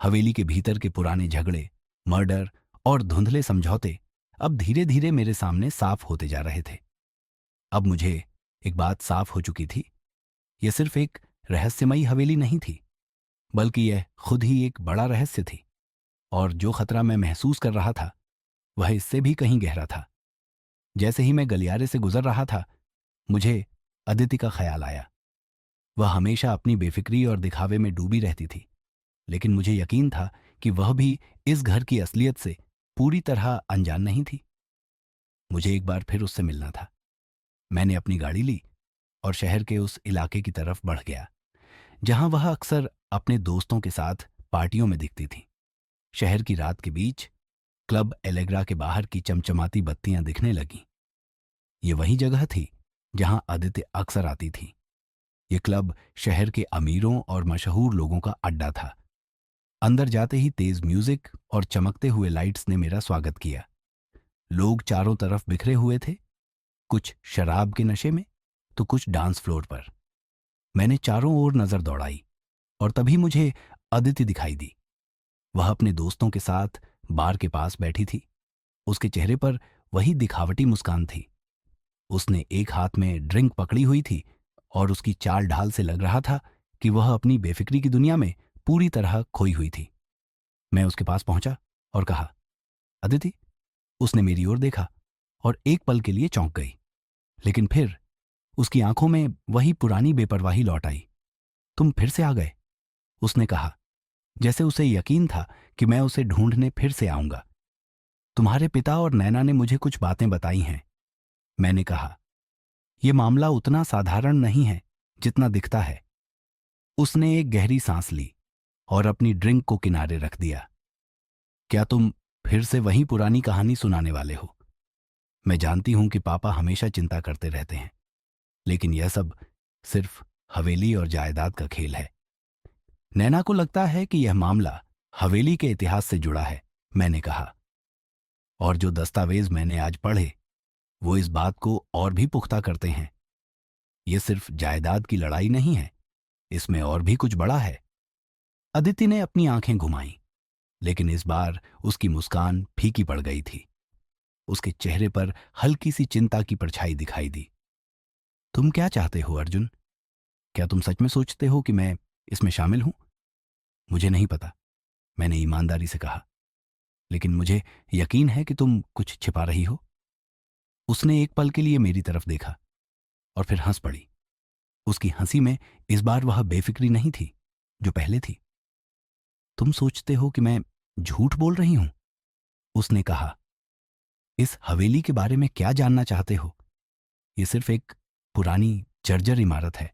हवेली के भीतर के पुराने झगड़े, मर्डर और धुंधले समझौते अब धीरे धीरे मेरे सामने साफ होते जा रहे थे। अब मुझे एक बात साफ हो चुकी थी, यह सिर्फ एक रहस्यमयी हवेली नहीं थी, बल्कि यह खुद ही एक बड़ा रहस्य थी। और जो खतरा मैं महसूस कर रहा था वह इससे भी कहीं गहरा था। जैसे ही मैं गलियारे से गुजर रहा था, मुझे अदिति का ख्याल आया। वह हमेशा अपनी बेफिक्री और दिखावे में डूबी रहती थी, लेकिन मुझे यकीन था कि वह भी इस घर की असलियत से पूरी तरह अनजान नहीं थी। मुझे एक बार फिर उससे मिलना था। मैंने अपनी गाड़ी ली और शहर के उस इलाके की तरफ बढ़ गया जहां वह अक्सर अपने दोस्तों के साथ पार्टियों में दिखती थी। शहर की रात के बीच क्लब एलेग्रा के बाहर की चमचमाती बत्तियां दिखने लगीं। ये वही जगह थी जहां आदित्य अक्सर आती थी। ये क्लब शहर के अमीरों और मशहूर लोगों का अड्डा था। अंदर जाते ही तेज म्यूजिक और चमकते हुए लाइट्स ने मेरा स्वागत किया। लोग चारों तरफ बिखरे हुए थे, कुछ शराब के नशे में तो कुछ डांस फ्लोर पर। मैंने चारों ओर नजर दौड़ाई और तभी मुझे अदिति दिखाई दी। वह अपने दोस्तों के साथ बार के पास बैठी थी। उसके चेहरे पर वही दिखावटी मुस्कान थी। उसने एक हाथ में ड्रिंक पकड़ी हुई थी और उसकी चाल ढाल से लग रहा था कि वह अपनी बेफिक्री की दुनिया में पूरी तरह खोई हुई थी। मैं उसके पास पहुंचा और कहा, अदिति। उसने मेरी ओर देखा और एक पल के लिए चौंक गई, लेकिन फिर उसकी आंखों में वही पुरानी बेपरवाही लौट आई। तुम फिर से आ गए, उसने कहा, जैसे उसे यकीन था कि मैं उसे ढूंढने फिर से आऊंगा। तुम्हारे पिता और नैना ने मुझे कुछ बातें बताई हैं, मैंने कहा। यह मामला उतना साधारण नहीं है जितना दिखता है। उसने एक गहरी सांस ली और अपनी ड्रिंक को किनारे रख दिया। क्या तुम फिर से वही पुरानी कहानी सुनाने वाले हो? मैं जानती हूं कि पापा हमेशा चिंता करते रहते हैं, लेकिन यह सब सिर्फ हवेली और जायदाद का खेल है। नैना को लगता है कि यह मामला हवेली के इतिहास से जुड़ा है, मैंने कहा। और जो दस्तावेज मैंने आज पढ़े वो इस बात को और भी पुख्ता करते हैं। यह सिर्फ जायदाद की लड़ाई नहीं है, इसमें और भी कुछ बड़ा है। अदिति ने अपनी आंखें घुमाई, लेकिन इस बार उसकी मुस्कान फीकी पड़ गई थी। उसके चेहरे पर हल्की सी चिंता की परछाई दिखाई दी। तुम क्या चाहते हो अर्जुन? क्या तुम सच में सोचते हो कि मैं इसमें शामिल हूं? मुझे नहीं पता, मैंने ईमानदारी से कहा, लेकिन मुझे यकीन है कि तुम कुछ छिपा रही हो। उसने एक पल के लिए मेरी तरफ देखा और फिर हंस पड़ी। उसकी हंसी में इस बार वह बेफिक्री नहीं थी जो पहले थी। तुम सोचते हो कि मैं झूठ बोल रही हूं? उसने कहा। इस हवेली के बारे में क्या जानना चाहते हो? यह सिर्फ एक पुरानी जर्जर इमारत है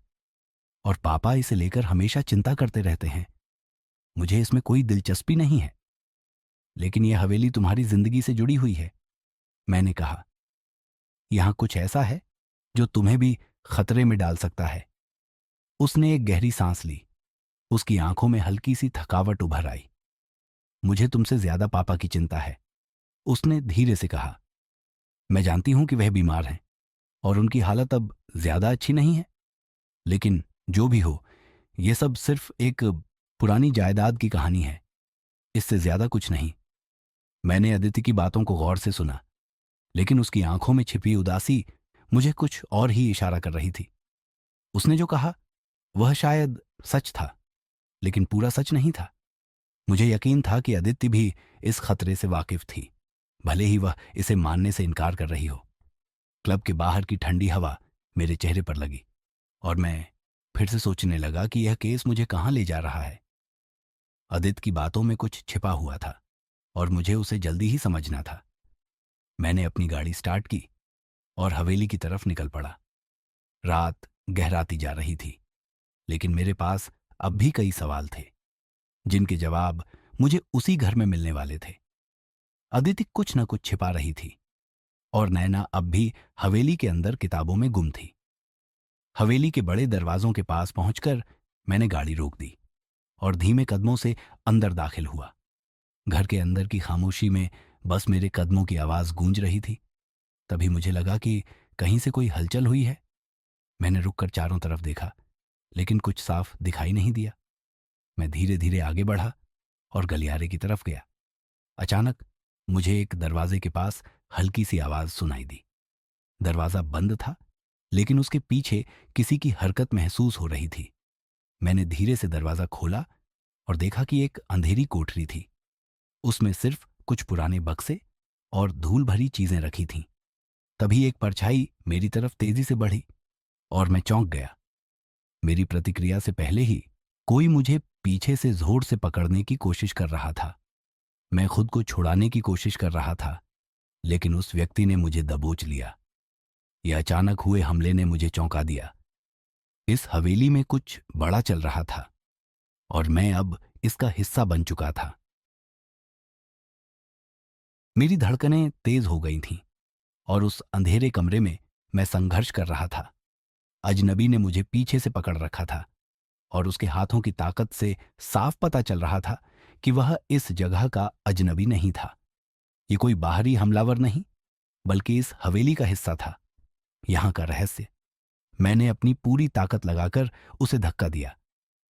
और पापा इसे लेकर हमेशा चिंता करते रहते हैं। मुझे इसमें कोई दिलचस्पी नहीं है, लेकिन यह हवेली तुम्हारी जिंदगी से जुड़ी हुई है, मैंने कहा। यहां कुछ ऐसा है जो तुम्हें भी खतरे में डाल सकता है। उसने एक गहरी सांस ली। उसकी आंखों में हल्की सी थकावट उभर आई। मुझे तुमसे ज्यादा पापा की चिंता है, उसने धीरे से कहा। मैं जानती हूं कि वह बीमार हैं और उनकी हालत अब ज्यादा अच्छी नहीं है, लेकिन जो भी हो, यह सब सिर्फ एक पुरानी जायदाद की कहानी है, इससे ज्यादा कुछ नहीं। मैंने अदिति की बातों को गौर से सुना, लेकिन उसकी आंखों में छिपी उदासी मुझे कुछ और ही इशारा कर रही थी। उसने जो कहा वह शायद सच था, लेकिन पूरा सच नहीं था। मुझे यकीन था कि अदिति भी इस खतरे से वाकिफ थी, भले ही वह इसे मानने से इनकार कर रही हो। क्लब के बाहर की ठंडी हवा मेरे चेहरे पर लगी और मैं फिर से सोचने लगा कि यह केस मुझे कहां ले जा रहा है। अदिति की बातों में कुछ छिपा हुआ था और मुझे उसे जल्दी ही समझना था। मैंने अपनी गाड़ी स्टार्ट की और हवेली की तरफ निकल पड़ा। रात गहराती जा रही थी, लेकिन मेरे पास अब भी कई सवाल थे जिनके जवाब मुझे उसी घर में मिलने वाले थे। अदिति कुछ न कुछ छिपा रही थी और नैना अब भी हवेली के अंदर किताबों में गुम थी। हवेली के बड़े दरवाजों के पास पहुंचकर मैंने गाड़ी रोक दी। और धीमे कदमों से अंदर दाखिल हुआ। घर के अंदर की खामोशी में बस मेरे कदमों की आवाज गूंज रही थी। तभी मुझे लगा कि कहीं से कोई हलचल हुई है। मैंने रुककर चारों तरफ देखा, लेकिन कुछ साफ दिखाई नहीं दिया। मैं धीरे धीरे आगे बढ़ा और गलियारे की तरफ गया। अचानक मुझे एक दरवाजे के पास हल्की सी आवाज सुनाई दी। दरवाजा बंद था, लेकिन उसके पीछे किसी की हरकत महसूस हो रही थी। मैंने धीरे से दरवाजा खोला और देखा कि एक अंधेरी कोठरी थी। उसमें सिर्फ कुछ पुराने बक्से और धूल भरी चीजें रखी थीं। तभी एक परछाई मेरी तरफ तेजी से बढ़ी और मैं चौंक गया। मेरी प्रतिक्रिया से पहले ही कोई मुझे पीछे से जोर से पकड़ने की कोशिश कर रहा था। मैं खुद को छुड़ाने की कोशिश कर रहा था, लेकिन उस व्यक्ति ने मुझे दबोच लिया। यह अचानक हुए हमले ने मुझे चौंका दिया। इस हवेली में कुछ बड़ा चल रहा था और मैं अब इसका हिस्सा बन चुका था। मेरी धड़कनें तेज हो गई थीं और उस अंधेरे कमरे में मैं संघर्ष कर रहा था। अजनबी ने मुझे पीछे से पकड़ रखा था और उसके हाथों की ताकत से साफ पता चल रहा था कि वह इस जगह का अजनबी नहीं था। ये कोई बाहरी हमलावर नहीं, बल्कि इस हवेली का हिस्सा था, यहां का रहस्य। मैंने अपनी पूरी ताकत लगाकर उसे धक्का दिया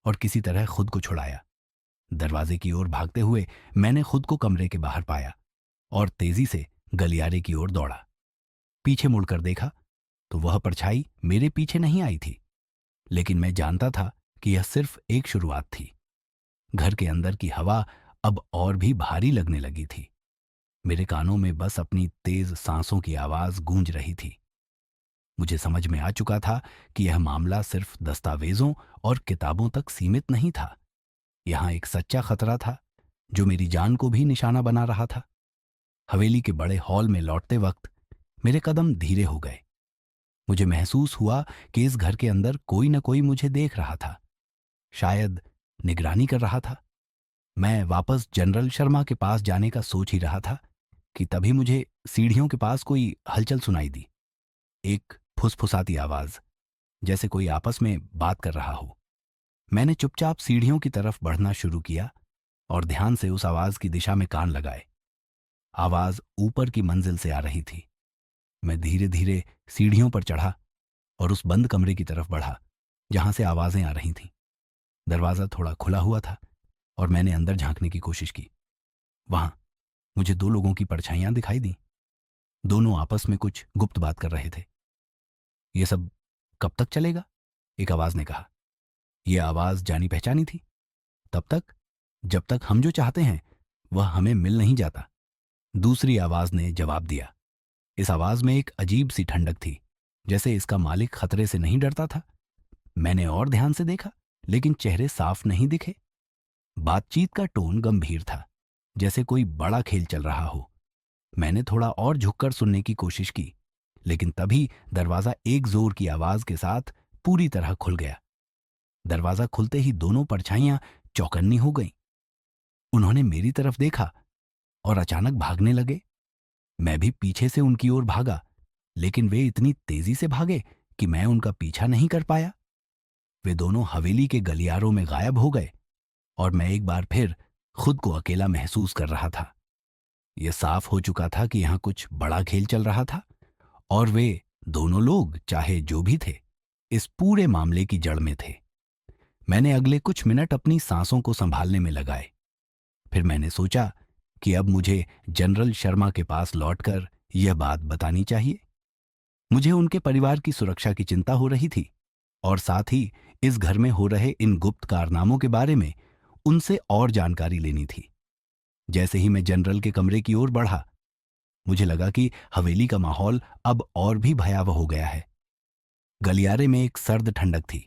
और किसी तरह खुद को छुड़ाया। दरवाजे की ओर भागते हुए मैंने खुद को कमरे के बाहर पाया और तेजी से गलियारे की ओर दौड़ा। पीछे मुड़कर देखा तो वह परछाई मेरे पीछे नहीं आई थी, लेकिन मैं जानता था कि यह सिर्फ एक शुरुआत थी। घर के अंदर की हवा अब और भी भारी लगने लगी थी। मेरे कानों में बस अपनी तेज सांसों की आवाज गूंज रही थी। मुझे समझ में आ चुका था कि यह मामला सिर्फ दस्तावेजों और किताबों तक सीमित नहीं था। यहां एक सच्चा खतरा था जो मेरी जान को भी निशाना बना रहा था। हवेली के बड़े हॉल में लौटते वक्त मेरे कदम धीरे हो गए। मुझे महसूस हुआ कि इस घर के अंदर कोई न कोई मुझे देख रहा था, शायद निगरानी कर रहा था। मैं वापस जनरल शर्मा के पास जाने का सोच ही रहा था कि तभी मुझे सीढ़ियों के पास कोई हलचल सुनाई दी। एक फुसफुसाती आवाज, जैसे कोई आपस में बात कर रहा हो। मैंने चुपचाप सीढ़ियों की तरफ बढ़ना शुरू किया और ध्यान से उस आवाज की दिशा में कान लगाए। आवाज ऊपर की मंजिल से आ रही थी। मैं धीरे धीरे सीढ़ियों पर चढ़ा और उस बंद कमरे की तरफ बढ़ा जहां से आवाजें आ रही थीं। दरवाजा थोड़ा खुला हुआ था और मैंने अंदर झांकने की कोशिश की। वहां मुझे दो लोगों की परछाइयां दिखाई दी। दोनों आपस में कुछ गुप्त बात कर रहे थे। ये सब कब तक चलेगा? एक आवाज ने कहा। यह आवाज जानी पहचानी थी। तब तक जब तक हम जो चाहते हैं वह हमें मिल नहीं जाता, दूसरी आवाज ने जवाब दिया। इस आवाज में एक अजीब सी ठंडक थी, जैसे इसका मालिक खतरे से नहीं डरता था। मैंने और ध्यान से देखा, लेकिन चेहरे साफ नहीं दिखे। बातचीत का टोन गंभीर था, जैसे कोई बड़ा खेल चल रहा हो। मैंने थोड़ा और झुककर सुनने की कोशिश की, लेकिन तभी दरवाजा एक जोर की आवाज के साथ पूरी तरह खुल गया। दरवाजा खुलते ही दोनों परछाइयां चौकन्नी हो गईं। उन्होंने मेरी तरफ देखा और अचानक भागने लगे। मैं भी पीछे से उनकी ओर भागा, लेकिन वे इतनी तेजी से भागे कि मैं उनका पीछा नहीं कर पाया। वे दोनों हवेली के गलियारों में गायब हो गए और मैं एक बार फिर खुद को अकेला महसूस कर रहा था। यह साफ हो चुका था कि यहां कुछ बड़ा खेल चल रहा था और वे दोनों लोग, चाहे जो भी थे, इस पूरे मामले की जड़ में थे। मैंने अगले कुछ मिनट अपनी सांसों को संभालने में लगाए। फिर मैंने सोचा कि अब मुझे जनरल शर्मा के पास लौटकर यह बात बतानी चाहिए। मुझे उनके परिवार की सुरक्षा की चिंता हो रही थी और साथ ही इस घर में हो रहे इन गुप्त कारनामों के बारे में उनसे और जानकारी लेनी थी। जैसे ही मैं जनरल के कमरे की ओर बढ़ा, मुझे लगा कि हवेली का माहौल अब और भी भयावह हो गया है। गलियारे में एक सर्द ठंडक थी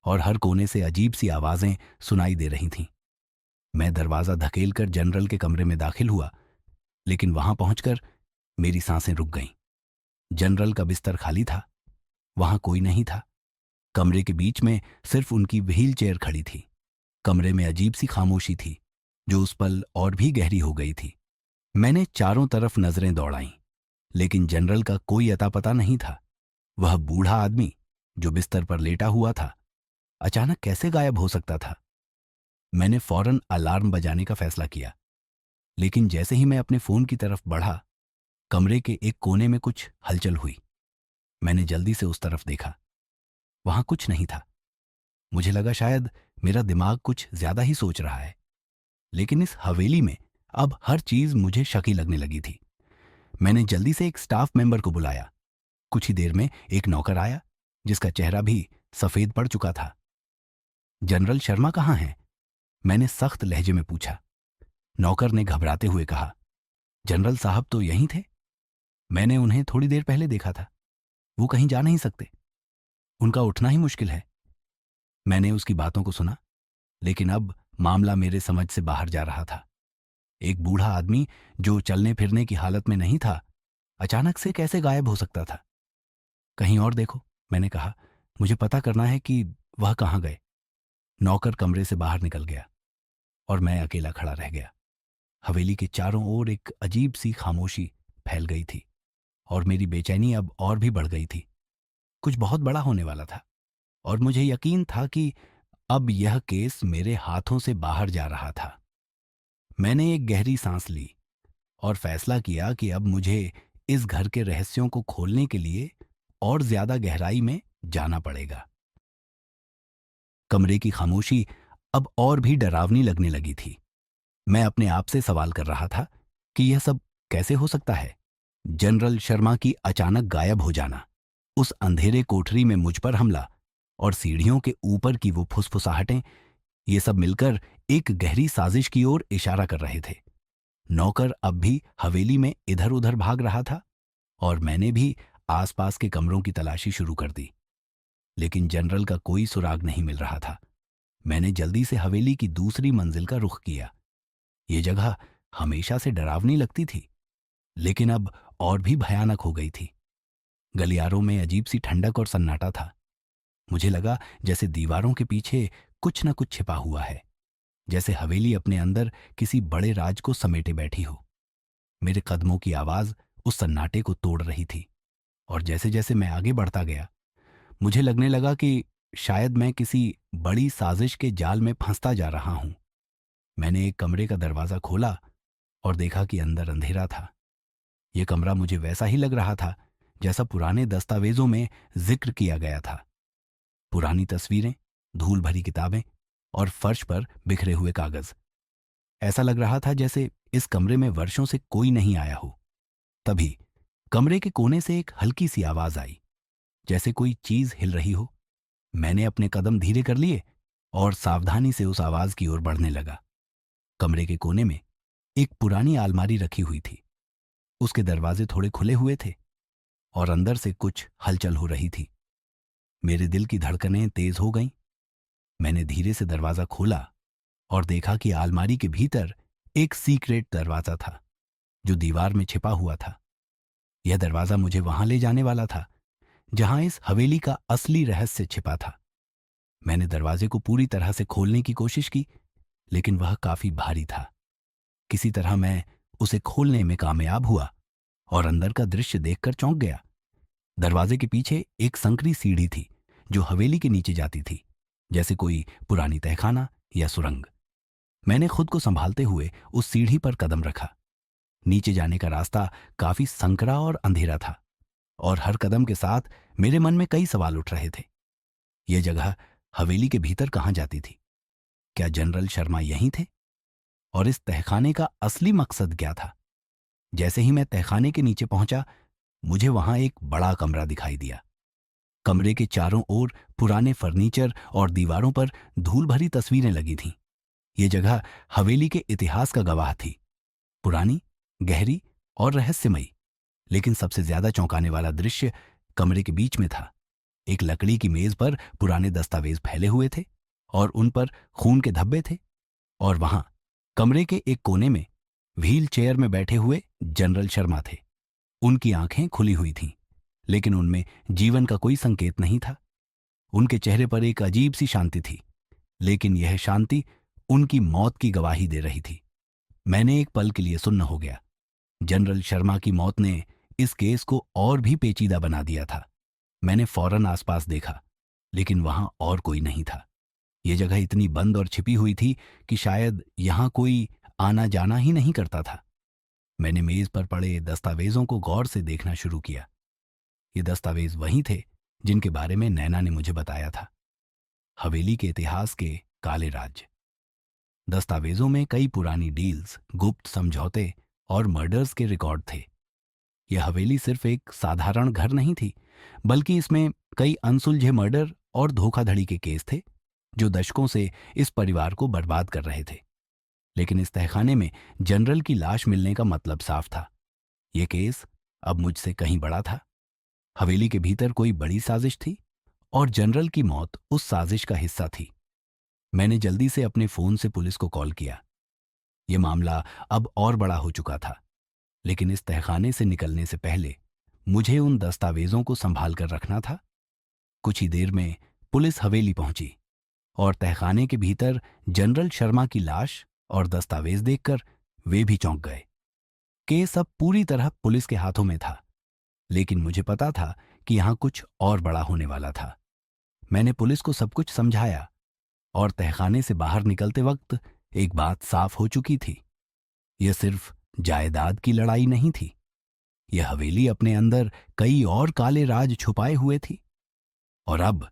और हर कोने से अजीब सी आवाजें सुनाई दे रही थीं। मैं दरवाजा धकेलकर जनरल के कमरे में दाखिल हुआ, लेकिन वहां पहुंचकर मेरी सांसें रुक गईं। जनरल का बिस्तर खाली था, वहां कोई नहीं था। कमरे के बीच में सिर्फ उनकी व्हील चेयर खड़ी थी। कमरे में अजीब सी खामोशी थी, जो उस पल और भी गहरी हो गई थी। मैंने चारों तरफ नजरें दौड़ाईं, लेकिन जनरल का कोई अता पता नहीं था। वह बूढ़ा आदमी जो बिस्तर पर लेटा हुआ था, अचानक कैसे गायब हो सकता था? मैंने फौरन अलार्म बजाने का फैसला किया, लेकिन जैसे ही मैं अपने फोन की तरफ बढ़ा, कमरे के एक कोने में कुछ हलचल हुई। मैंने जल्दी से उस तरफ देखा। वहां कुछ नहीं था। मुझे लगा शायद मेरा दिमाग कुछ ज्यादा ही सोच रहा है, लेकिन इस हवेली में अब हर चीज मुझे शकी लगने लगी थी। मैंने जल्दी से एक स्टाफ मेंबर को बुलाया। कुछ ही देर में एक नौकर आया, जिसका चेहरा भी सफेद पड़ चुका था। जनरल शर्मा कहाँ हैं? मैंने सख्त लहजे में पूछा। नौकर ने घबराते हुए कहा, जनरल साहब तो यहीं थे। मैंने उन्हें थोड़ी देर पहले देखा था। वो कहीं जा नहीं सकते। उनका उठना ही मुश्किल है। मैंने उसकी बातों को सुना, लेकिन अब मामला मेरे समझ से बाहर जा रहा था। एक बूढ़ा आदमी जो चलने फिरने की हालत में नहीं था, अचानक से कैसे गायब हो सकता था? कहीं और देखो, मैंने कहा। मुझे पता करना है कि वह कहाँ गए। नौकर कमरे से बाहर निकल गया और मैं अकेला खड़ा रह गया। हवेली के चारों ओर एक अजीब सी खामोशी फैल गई थी और मेरी बेचैनी अब और भी बढ़ गई थी। कुछ बहुत बड़ा होने वाला था और मुझे यकीन था कि अब यह केस मेरे हाथों से बाहर जा रहा था। मैंने एक गहरी सांस ली और फैसला किया कि अब मुझे इस घर के रहस्यों को खोलने के लिए और ज्यादा गहराई में जाना पड़ेगा। कमरे की खामोशी अब और भी डरावनी लगने लगी थी। मैं अपने आप से सवाल कर रहा था कि यह सब कैसे हो सकता है। जनरल शर्मा की अचानक गायब हो जाना, उस अंधेरे कोठरी में मुझ पर हमला और सीढ़ियों के ऊपर की वो फुसफुसाहटें, ये सब मिलकर एक गहरी साजिश की ओर इशारा कर रहे थे। नौकर अब भी हवेली में इधर उधर भाग रहा था और मैंने भी आसपास के कमरों की तलाशी शुरू कर दी, लेकिन जनरल का कोई सुराग नहीं मिल रहा था। मैंने जल्दी से हवेली की दूसरी मंजिल का रुख किया। ये जगह हमेशा से डरावनी लगती थी, लेकिन अब और भी भयानक हो गई थी। गलियारों में अजीब सी ठंडक और सन्नाटा था। मुझे लगा जैसे दीवारों के पीछे कुछ न कुछ छिपा हुआ है, जैसे हवेली अपने अंदर किसी बड़े राज को समेटे बैठी हो। मेरे कदमों की आवाज उस सन्नाटे को तोड़ रही थी और जैसे जैसे मैं आगे बढ़ता गया, मुझे लगने लगा कि शायद मैं किसी बड़ी साजिश के जाल में फंसता जा रहा हूं। मैंने एक कमरे का दरवाजा खोला और देखा कि अंदर अंधेरा था। यह कमरा मुझे वैसा ही लग रहा था जैसा पुराने दस्तावेजों में जिक्र किया गया था। पुरानी तस्वीरें, धूल भरी किताबें और फर्श पर बिखरे हुए कागज। ऐसा लग रहा था जैसे इस कमरे में वर्षों से कोई नहीं आया हो। तभी कमरे के कोने से एक हल्की सी आवाज आई, जैसे कोई चीज हिल रही हो। मैंने अपने कदम धीरे कर लिए और सावधानी से उस आवाज की ओर बढ़ने लगा। कमरे के कोने में एक पुरानी अलमारी रखी हुई थी। उसके दरवाजे थोड़े खुले हुए थे और अंदर से कुछ हलचल हो रही थी। मेरे दिल की धड़कनें तेज हो गईं। मैंने धीरे से दरवाजा खोला और देखा कि अलमारी के भीतर एक सीक्रेट दरवाजा था जो दीवार में छिपा हुआ था। यह दरवाजा मुझे वहां ले जाने वाला था जहां इस हवेली का असली रहस्य छिपा था। मैंने दरवाजे को पूरी तरह से खोलने की कोशिश की, लेकिन वह काफी भारी था। किसी तरह मैं उसे खोलने में कामयाब हुआ और अंदर का दृश्य देखकर चौंक गया। दरवाजे के पीछे एक संकरी सीढ़ी थी जो हवेली के नीचे जाती थी, जैसे कोई पुरानी तहखाना या सुरंग। मैंने खुद को संभालते हुए उस सीढ़ी पर कदम रखा। नीचे जाने का रास्ता काफी संकरा और अंधेरा था और हर कदम के साथ मेरे मन में कई सवाल उठ रहे थे। यह जगह हवेली के भीतर कहाँ जाती थी? क्या जनरल शर्मा यहीं थे? और इस तहखाने का असली मकसद क्या था? जैसे ही मैं तहखाने के नीचे पहुंचा, मुझे वहां एक बड़ा कमरा दिखाई दिया। कमरे के चारों ओर पुराने फर्नीचर और दीवारों पर धूल भरी तस्वीरें लगी थीं। यह जगह हवेली के इतिहास का गवाह थी, पुरानी, गहरी और रहस्यमयी। लेकिन सबसे ज्यादा चौंकाने वाला दृश्य कमरे के बीच में था। एक लकड़ी की मेज पर पुराने दस्तावेज फैले हुए थे और उन पर खून के धब्बे थे। और वहां कमरे के एक कोने में व्हील चेयर में बैठे हुए जनरल शर्मा थे। उनकी आंखें खुली हुई थीं, लेकिन उनमें जीवन का कोई संकेत नहीं था। उनके चेहरे पर एक अजीब सी शांति थी, लेकिन यह शांति उनकी मौत की गवाही दे रही थी। मैंने एक पल के लिए सुन्न हो गया। जनरल शर्मा की मौत ने इस केस को और भी पेचीदा बना दिया था। मैंने फौरन आसपास देखा, लेकिन वहां और कोई नहीं था। ये जगह इतनी बंद और छिपी हुई थी कि शायद यहां कोई आना जाना ही नहीं करता था। मैंने मेज पर पड़े दस्तावेजों को गौर से देखना शुरू किया। ये दस्तावेज वही थे जिनके बारे में नैना ने मुझे बताया था, हवेली के इतिहास के काले राज्य। दस्तावेजों में कई पुरानी डील्स, गुप्त समझौते और मर्डर्स के रिकॉर्ड थे। यह हवेली सिर्फ एक साधारण घर नहीं थी, बल्कि इसमें कई अनसुलझे मर्डर और धोखाधड़ी के केस थे जो दशकों से इस परिवार को बर्बाद कर रहे थे। लेकिन इस तहखाने में जनरल की लाश मिलने का मतलब साफ था। यह केस अब मुझसे कहीं बड़ा था। हवेली के भीतर कोई बड़ी साजिश थी और जनरल की मौत उस साजिश का हिस्सा थी। मैंने जल्दी से अपने फोन से पुलिस को कॉल किया। यह मामला अब और बड़ा हो चुका था, लेकिन इस तहखाने से निकलने से पहले मुझे उन दस्तावेजों को संभाल कर रखना था। कुछ ही देर में पुलिस हवेली पहुंची और तहखाने के भीतर जनरल शर्मा की लाश और दस्तावेज देखकर वे भी चौंक गए। केस अब पूरी तरह पुलिस के हाथों में था, लेकिन मुझे पता था कि यहां कुछ और बड़ा होने वाला था। मैंने पुलिस को सब कुछ समझाया और तहखाने से बाहर निकलते वक्त एक बात साफ हो चुकी थी। यह सिर्फ जायदाद की लड़ाई नहीं थी। यह हवेली अपने अंदर कई और काले राज छुपाए हुए थी, और अब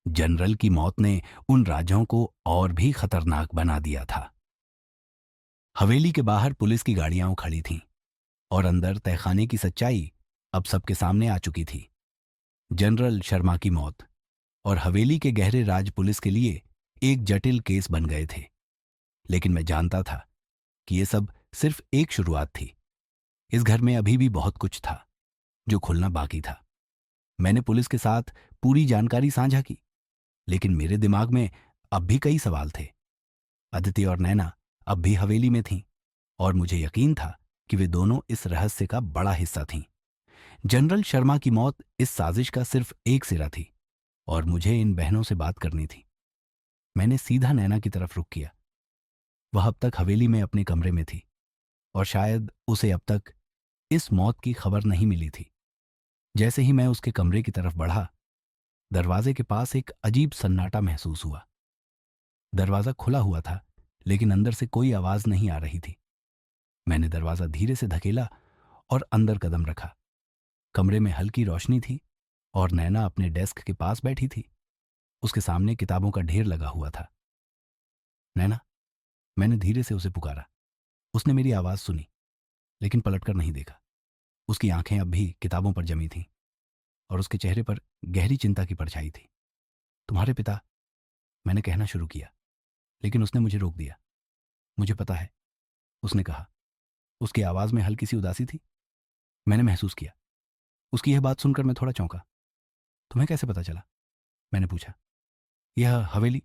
जनरल की मौत ने उन राजों को और भी खतरनाक बना दिया था। हवेली के बाहर पुलिस की गाड़ियां खड़ी थीं और अंदर तहखाने की सच्चाई अब सबके सामने आ चुकी थी। जनरल शर्मा की मौत और हवेली के गहरे राज पुलिस के लिए एक जटिल केस बन गए थे। लेकिन मैं जानता था कि यह सब सिर्फ एक शुरुआत थी। इस घर में अभी भी बहुत कुछ था जो खुलना बाकी था। मैंने पुलिस के साथ पूरी जानकारी साझा की, लेकिन मेरे दिमाग में अब भी कई सवाल थे। अदिति और नैना अब भी हवेली में थीं, और मुझे यकीन था कि वे दोनों इस रहस्य का बड़ा हिस्सा थीं। जनरल शर्मा की मौत इस साजिश का सिर्फ एक सिरा थी, और मुझे इन बहनों से बात करनी थी। मैंने सीधा नैना की तरफ रुख किया। वह अब तक हवेली में अपने कमरे में थी, और शायद उसे अब तक इस मौत की खबर नहीं मिली थी। जैसे ही मैं उसके कमरे की तरफ बढ़ा, दरवाजे के पास एक अजीब सन्नाटा महसूस हुआ। दरवाजा खुला हुआ था, लेकिन अंदर से कोई आवाज नहीं आ रही थी। मैंने दरवाजा धीरे से धकेला और अंदर कदम रखा। कमरे में हल्की रोशनी थी और नैना अपने डेस्क के पास बैठी थी। उसके सामने किताबों का ढेर लगा हुआ था। नैना, मैंने धीरे से उसे पुकारा। उसने मेरी आवाज सुनी, लेकिन पलटकर नहीं देखा। उसकी आंखें अब भी किताबों पर जमी थीं और उसके चेहरे पर गहरी चिंता की परछाई थी। तुम्हारे पिता, मैंने कहना शुरू किया, लेकिन उसने मुझे रोक दिया। मुझे पता है, उसने कहा। उसकी आवाज में हल्की सी उदासी थी। मैंने महसूस किया। उसकी यह बात सुनकर मैं थोड़ा चौंका। तुम्हें कैसे पता चला? मैंने पूछा। यह हवेली,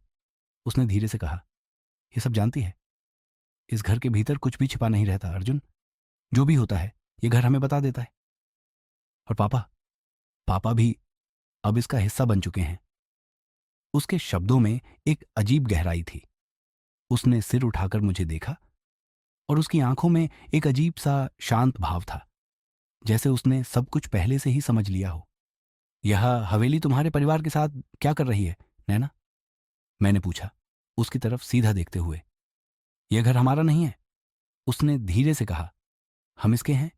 उसने धीरे से कहा, यह सब जानती है। इस घर के भीतर कुछ भी छिपा नहीं रहता अर्जुन। जो भी होता है यह घर हमें बता देता है। और पापा, पापा भी अब इसका हिस्सा बन चुके हैं। उसके शब्दों में एक अजीब गहराई थी। उसने सिर उठाकर मुझे देखा और उसकी आंखों में एक अजीब सा शांत भाव था, जैसे उसने सब कुछ पहले से ही समझ लिया हो। यह हवेली तुम्हारे परिवार के साथ क्या कर रही है, नैना? मैंने पूछा, उसकी तरफ सीधा देखते हुए। यह घर हमारा नहीं है, उसने धीरे से कहा। हम इसके हैं।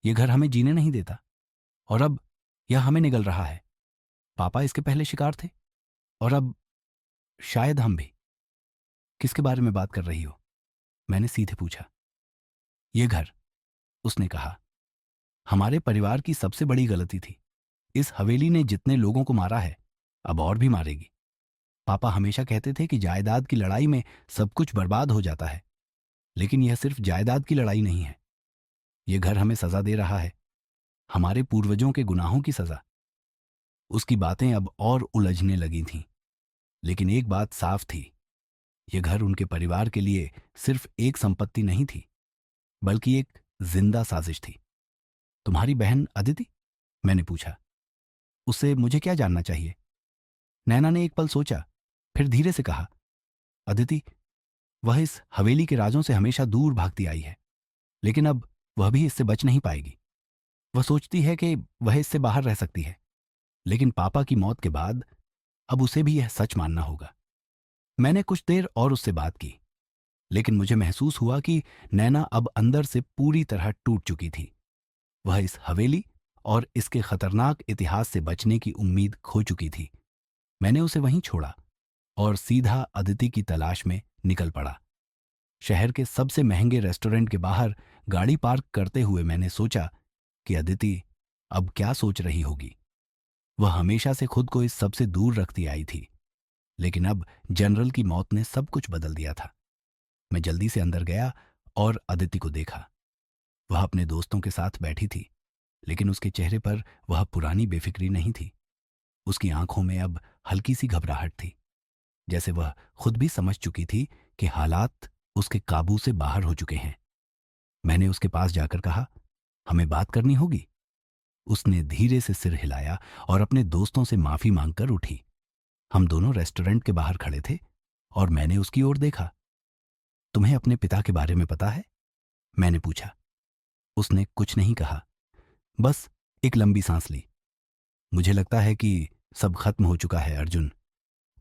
यह घर हमें जीने नहीं देता, और अब यह हमें निगल रहा है। पापा इसके पहले शिकार थे, और अब शायद हम भी। किसके बारे में बात कर रही हो? मैंने सीधे पूछा। यह घर, उसने कहा, हमारे परिवार की सबसे बड़ी गलती थी। इस हवेली ने जितने लोगों को मारा है, अब और भी मारेगी। पापा हमेशा कहते थे कि जायदाद की लड़ाई में सब कुछ बर्बाद हो जाता है, लेकिन यह सिर्फ जायदाद की लड़ाई नहीं है। यह घर हमें सजा दे रहा है, हमारे पूर्वजों के गुनाहों की सजा। उसकी बातें अब और उलझने लगी थीं, लेकिन एक बात साफ थी, यह घर उनके परिवार के लिए सिर्फ एक संपत्ति नहीं थी, बल्कि एक जिंदा साजिश थी। तुम्हारी बहन अदिति? मैंने पूछा। उससे मुझे क्या जानना चाहिए? नैना ने एक पल सोचा, फिर धीरे से कहा, अदिति, वह इस हवेली के राजों से हमेशा दूर भागती आई है, लेकिन अब वह भी इससे बच नहीं पाएगी। वह सोचती है कि वह इससे बाहर रह सकती है, लेकिन पापा की मौत के बाद अब उसे भी यह सच मानना होगा। मैंने कुछ देर और उससे बात की, लेकिन मुझे महसूस हुआ कि नैना अब अंदर से पूरी तरह टूट चुकी थी। वह इस हवेली और इसके खतरनाक इतिहास से बचने की उम्मीद खो चुकी थी। मैंने उसे वहीं छोड़ा और सीधा अदिति की तलाश में निकल पड़ा। शहर के सबसे महंगे रेस्टोरेंट के बाहर गाड़ी पार्क करते हुए मैंने सोचा कि अदिति अब क्या सोच रही होगी। वह हमेशा से खुद को इस सबसे दूर रखती आई थी, लेकिन अब जनरल की मौत ने सब कुछ बदल दिया था। मैं जल्दी से अंदर गया और अदिति को देखा। वह अपने दोस्तों के साथ बैठी थी, लेकिन उसके चेहरे पर वह पुरानी बेफिक्री नहीं थी। उसकी आंखों में अब हल्की सी घबराहट थी, जैसे वह खुद भी समझ चुकी थी कि हालात उसके काबू से बाहर हो चुके हैं। मैंने उसके पास जाकर कहा, हमें बात करनी होगी। उसने धीरे से सिर हिलाया और अपने दोस्तों से माफी मांगकर उठी। हम दोनों रेस्टोरेंट के बाहर खड़े थे और मैंने उसकी ओर देखा। तुम्हें अपने पिता के बारे में पता है? मैंने पूछा। उसने कुछ नहीं कहा, बस एक लंबी सांस ली। मुझे लगता है कि सब खत्म हो चुका है अर्जुन,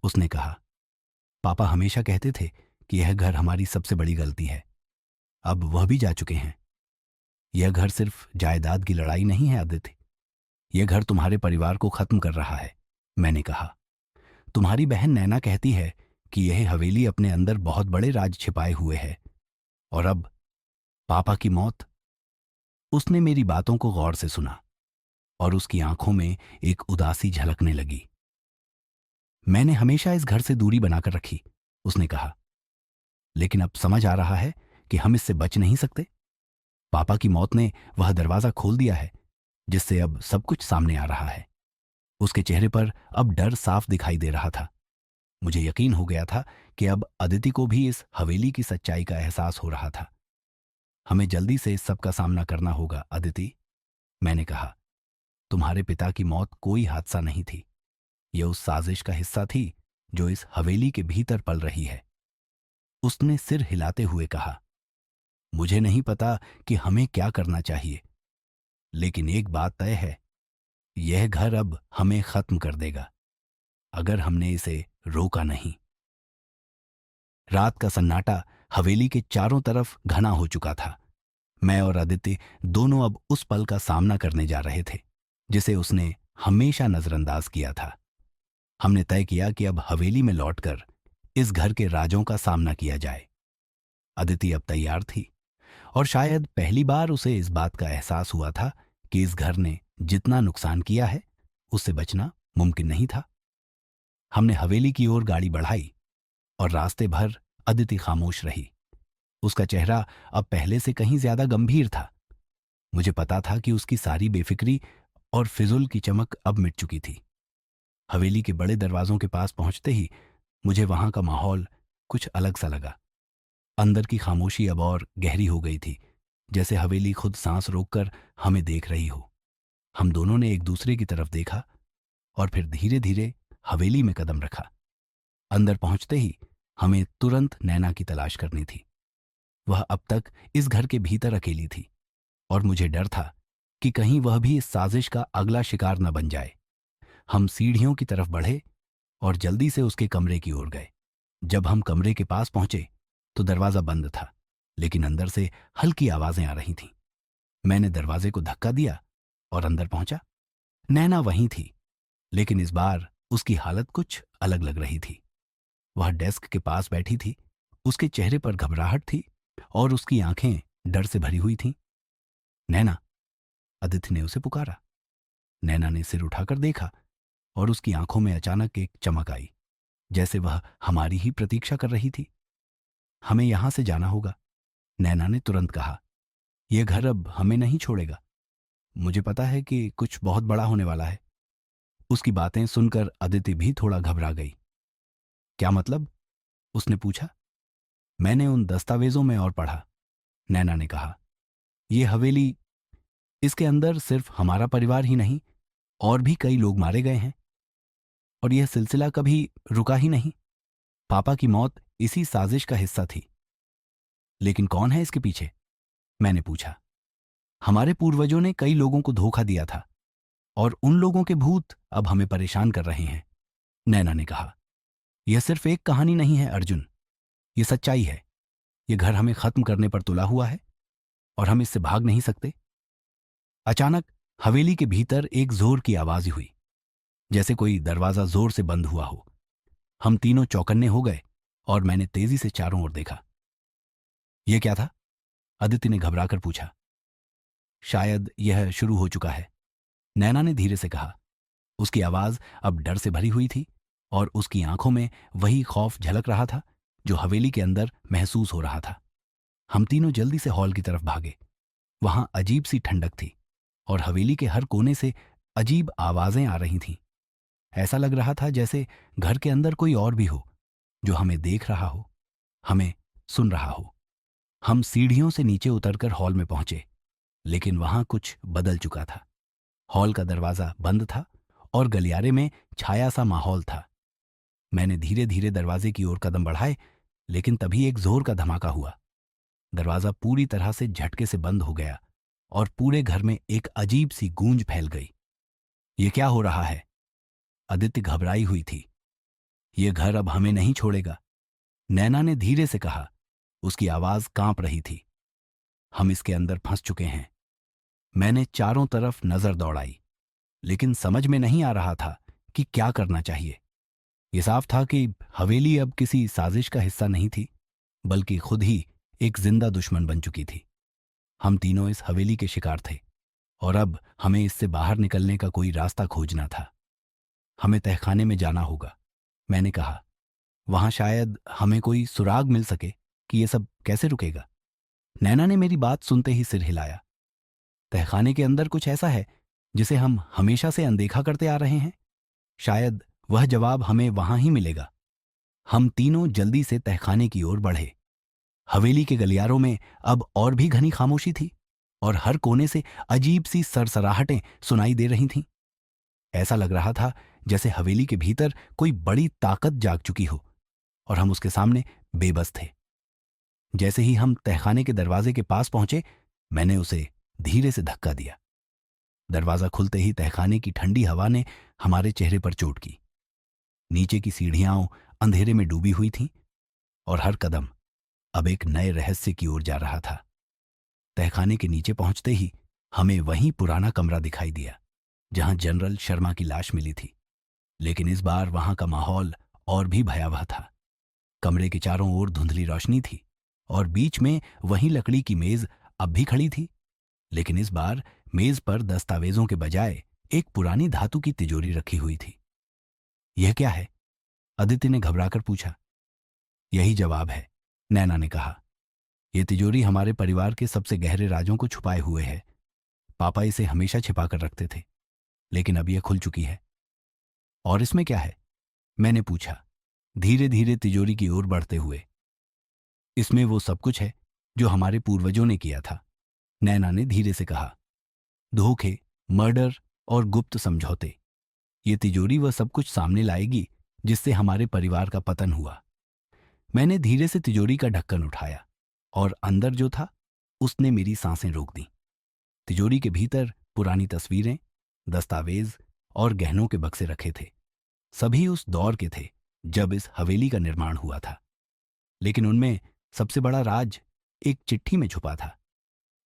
उसने कहा। पापा हमेशा कहते थे कि यह घर हमारी सबसे बड़ी गलती है। अब वह भी जा चुके हैं। यह घर सिर्फ जायदाद की लड़ाई नहीं है आदित्य, यह घर तुम्हारे परिवार को खत्म कर रहा है, मैंने कहा। तुम्हारी बहन नैना कहती है कि यह हवेली अपने अंदर बहुत बड़े राज छिपाए हुए है, और अब पापा की मौत। उसने मेरी बातों को गौर से सुना और उसकी आंखों में एक उदासी झलकने लगी। मैंने हमेशा इस घर से दूरी बनाकर रखी, उसने कहा, लेकिन अब समझ आ रहा है कि हम इससे बच नहीं सकते। पापा की मौत ने वह दरवाजा खोल दिया है जिससे अब सब कुछ सामने आ रहा है। उसके चेहरे पर अब डर साफ दिखाई दे रहा था। मुझे यकीन हो गया था कि अब अदिति को भी इस हवेली की सच्चाई का एहसास हो रहा था। हमें जल्दी से इस सब का सामना करना होगा अदिति, मैंने कहा। तुम्हारे पिता की मौत कोई हादसा नहीं थी, यह उस साजिश का हिस्सा थी जो इस हवेली के भीतर पल रही है। उसने सिर हिलाते हुए कहा, मुझे नहीं पता कि हमें क्या करना चाहिए, लेकिन एक बात तय है, यह घर अब हमें खत्म कर देगा अगर हमने इसे रोका नहीं। रात का सन्नाटा हवेली के चारों तरफ घना हो चुका था। मैं और आदित्य दोनों अब उस पल का सामना करने जा रहे थे जिसे उसने हमेशा नजरअंदाज किया था। हमने तय किया कि अब हवेली में लौटकर इस घर के राजों का सामना किया जाए। अदिति अब तैयार थी और शायद पहली बार उसे इस बात का एहसास हुआ था कि इस घर ने जितना नुकसान किया है उससे बचना मुमकिन नहीं था। हमने हवेली की ओर गाड़ी बढ़ाई और रास्ते भर अदिति खामोश रही। उसका चेहरा अब पहले से कहीं ज्यादा गंभीर था। मुझे पता था कि उसकी सारी बेफिक्री और फिजुल की चमक अब मिट चुकी थी। हवेली के बड़े दरवाजों के पास पहुंचते ही मुझे वहां का माहौल कुछ अलग सा लगा। अंदर की खामोशी अब और गहरी हो गई थी, जैसे हवेली खुद सांस रोककर हमें देख रही हो। हम दोनों ने एक दूसरे की तरफ देखा और फिर धीरे धीरे हवेली में कदम रखा। अंदर पहुंचते ही हमें तुरंत नैना की तलाश करनी थी। वह अब तक इस घर के भीतर अकेली थी और मुझे डर था कि कहीं वह भी इस साजिश का अगला शिकार न बन जाए। हम सीढ़ियों की तरफ बढ़े और जल्दी से उसके कमरे की ओर गए। जब हम कमरे के पास पहुंचे तो दरवाजा बंद था, लेकिन अंदर से हल्की आवाजें आ रही थीं। मैंने दरवाजे को धक्का दिया और अंदर पहुंचा। नैना वहीं थी, लेकिन इस बार उसकी हालत कुछ अलग लग रही थी। वह डेस्क के पास बैठी थी, उसके चेहरे पर घबराहट थी और उसकी आंखें डर से भरी हुई थीं। नैना, अदिति ने उसे पुकारा। नैना ने सिर उठाकर देखा और उसकी आंखों में अचानक एक चमक आई, जैसे वह हमारी ही प्रतीक्षा कर रही थी। हमें यहां से जाना होगा, नैना ने तुरंत कहा। यह घर अब हमें नहीं छोड़ेगा। मुझे पता है कि कुछ बहुत बड़ा होने वाला है। उसकी बातें सुनकर अदिति भी थोड़ा घबरा गई। क्या मतलब? उसने पूछा। मैंने उन दस्तावेजों में और पढ़ा, नैना ने कहा। यह हवेली, इसके अंदर सिर्फ हमारा परिवार ही नहीं, और भी कई लोग मारे गए हैं, और यह सिलसिला कभी रुका ही नहीं। पापा की मौत इसी साजिश का हिस्सा थी। लेकिन कौन है इसके पीछे? मैंने पूछा। हमारे पूर्वजों ने कई लोगों को धोखा दिया था और उन लोगों के भूत अब हमें परेशान कर रहे हैं, नैना ने कहा। यह सिर्फ एक कहानी नहीं है अर्जुन, यह सच्चाई है। यह घर हमें खत्म करने पर तुला हुआ है और हम इससे भाग नहीं सकते। अचानक हवेली के भीतर एक जोर की आवाज हुई, जैसे कोई दरवाजा जोर से बंद हुआ हो। हम तीनों चौकन्ने हो गए और मैंने तेजी से चारों ओर देखा। यह क्या था? अदिति ने घबराकर पूछा। शायद यह शुरू हो चुका है, नैना ने धीरे से कहा। उसकी आवाज अब डर से भरी हुई थी और उसकी आंखों में वही खौफ झलक रहा था जो हवेली के अंदर महसूस हो रहा था। हम तीनों जल्दी से हॉल की तरफ भागे। वहां अजीब सी ठंडक थी और हवेली के हर कोने से अजीब आवाजें आ रही थीं। ऐसा लग रहा था जैसे घर के अंदर कोई और भी हो, जो हमें देख रहा हो, हमें सुन रहा हो। हम सीढ़ियों से नीचे उतरकर हॉल में पहुंचे, लेकिन वहां कुछ बदल चुका था। हॉल का दरवाजा बंद था और गलियारे में छाया सा माहौल था। मैंने धीरे धीरे दरवाजे की ओर कदम बढ़ाए, लेकिन तभी एक जोर का धमाका हुआ। दरवाजा पूरी तरह से झटके से बंद हो गया और पूरे घर में एक अजीब सी गूंज फैल गई। ये क्या हो रहा है? अदिति घबराई हुई थी। ये घर अब हमें नहीं छोड़ेगा, नैना ने धीरे से कहा। उसकी आवाज कांप रही थी। हम इसके अंदर फंस चुके हैं। मैंने चारों तरफ नजर दौड़ाई, लेकिन समझ में नहीं आ रहा था कि क्या करना चाहिए। यह साफ था कि हवेली अब किसी साजिश का हिस्सा नहीं थी, बल्कि खुद ही एक जिंदा दुश्मन बन चुकी थी। हम तीनों इस हवेली के शिकार थे और अब हमें इससे बाहर निकलने का कोई रास्ता खोजना था। हमें तहखाने में जाना होगा, मैंने कहा। वहां शायद हमें कोई सुराग मिल सके कि यह सब कैसे रुकेगा। नैना ने मेरी बात सुनते ही सिर हिलाया। तहखाने के अंदर कुछ ऐसा है जिसे हम हमेशा से अनदेखा करते आ रहे हैं। शायद वह जवाब हमें वहां ही मिलेगा। हम तीनों जल्दी से तहखाने की ओर बढ़े। हवेली के गलियारों में अब और भी घनी खामोशी थी और हर कोने से अजीब सी सरसराहटें सुनाई दे रही थीं। ऐसा लग रहा था जैसे हवेली के भीतर कोई बड़ी ताकत जाग चुकी हो और हम उसके सामने बेबस थे। जैसे ही हम तहखाने के दरवाजे के पास पहुंचे, मैंने उसे धीरे से धक्का दिया। दरवाजा खुलते ही तहखाने की ठंडी हवा ने हमारे चेहरे पर चोट की। नीचे की सीढ़ियां अंधेरे में डूबी हुई थीं और हर कदम अब एक नए रहस्य की ओर जा रहा था। तहखाने के नीचे पहुंचते ही हमें वही पुराना कमरा दिखाई दिया जहां जनरल शर्मा की लाश मिली थी, लेकिन इस बार वहां का माहौल और भी भयावह था। कमरे के चारों ओर धुंधली रोशनी थी और बीच में वही लकड़ी की मेज अब भी खड़ी थी, लेकिन इस बार मेज पर दस्तावेजों के बजाय एक पुरानी धातु की तिजोरी रखी हुई थी। यह क्या है? अदिति ने घबराकर पूछा। यही जवाब है, नैना ने कहा। यह तिजोरी हमारे परिवार के सबसे गहरे राजों को छुपाए हुए है। पापा इसे हमेशा छिपाकर रखते थे, लेकिन अब यह खुल चुकी है। और इसमें क्या है? मैंने पूछा, धीरे धीरे तिजोरी की ओर बढ़ते हुए। इसमें वो सब कुछ है जो हमारे पूर्वजों ने किया था, नैना ने धीरे से कहा। धोखे, मर्डर और गुप्त समझौते। ये तिजोरी वह सब कुछ सामने लाएगी जिससे हमारे परिवार का पतन हुआ। मैंने धीरे से तिजोरी का ढक्कन उठाया और अंदर जो था उसने मेरी सांसें रोक दी। तिजोरी के भीतर पुरानी तस्वीरें, दस्तावेज और गहनों के बक्से रखे थे। सभी उस दौर के थे जब इस हवेली का निर्माण हुआ था, लेकिन उनमें सबसे बड़ा राज एक चिट्ठी में छुपा था।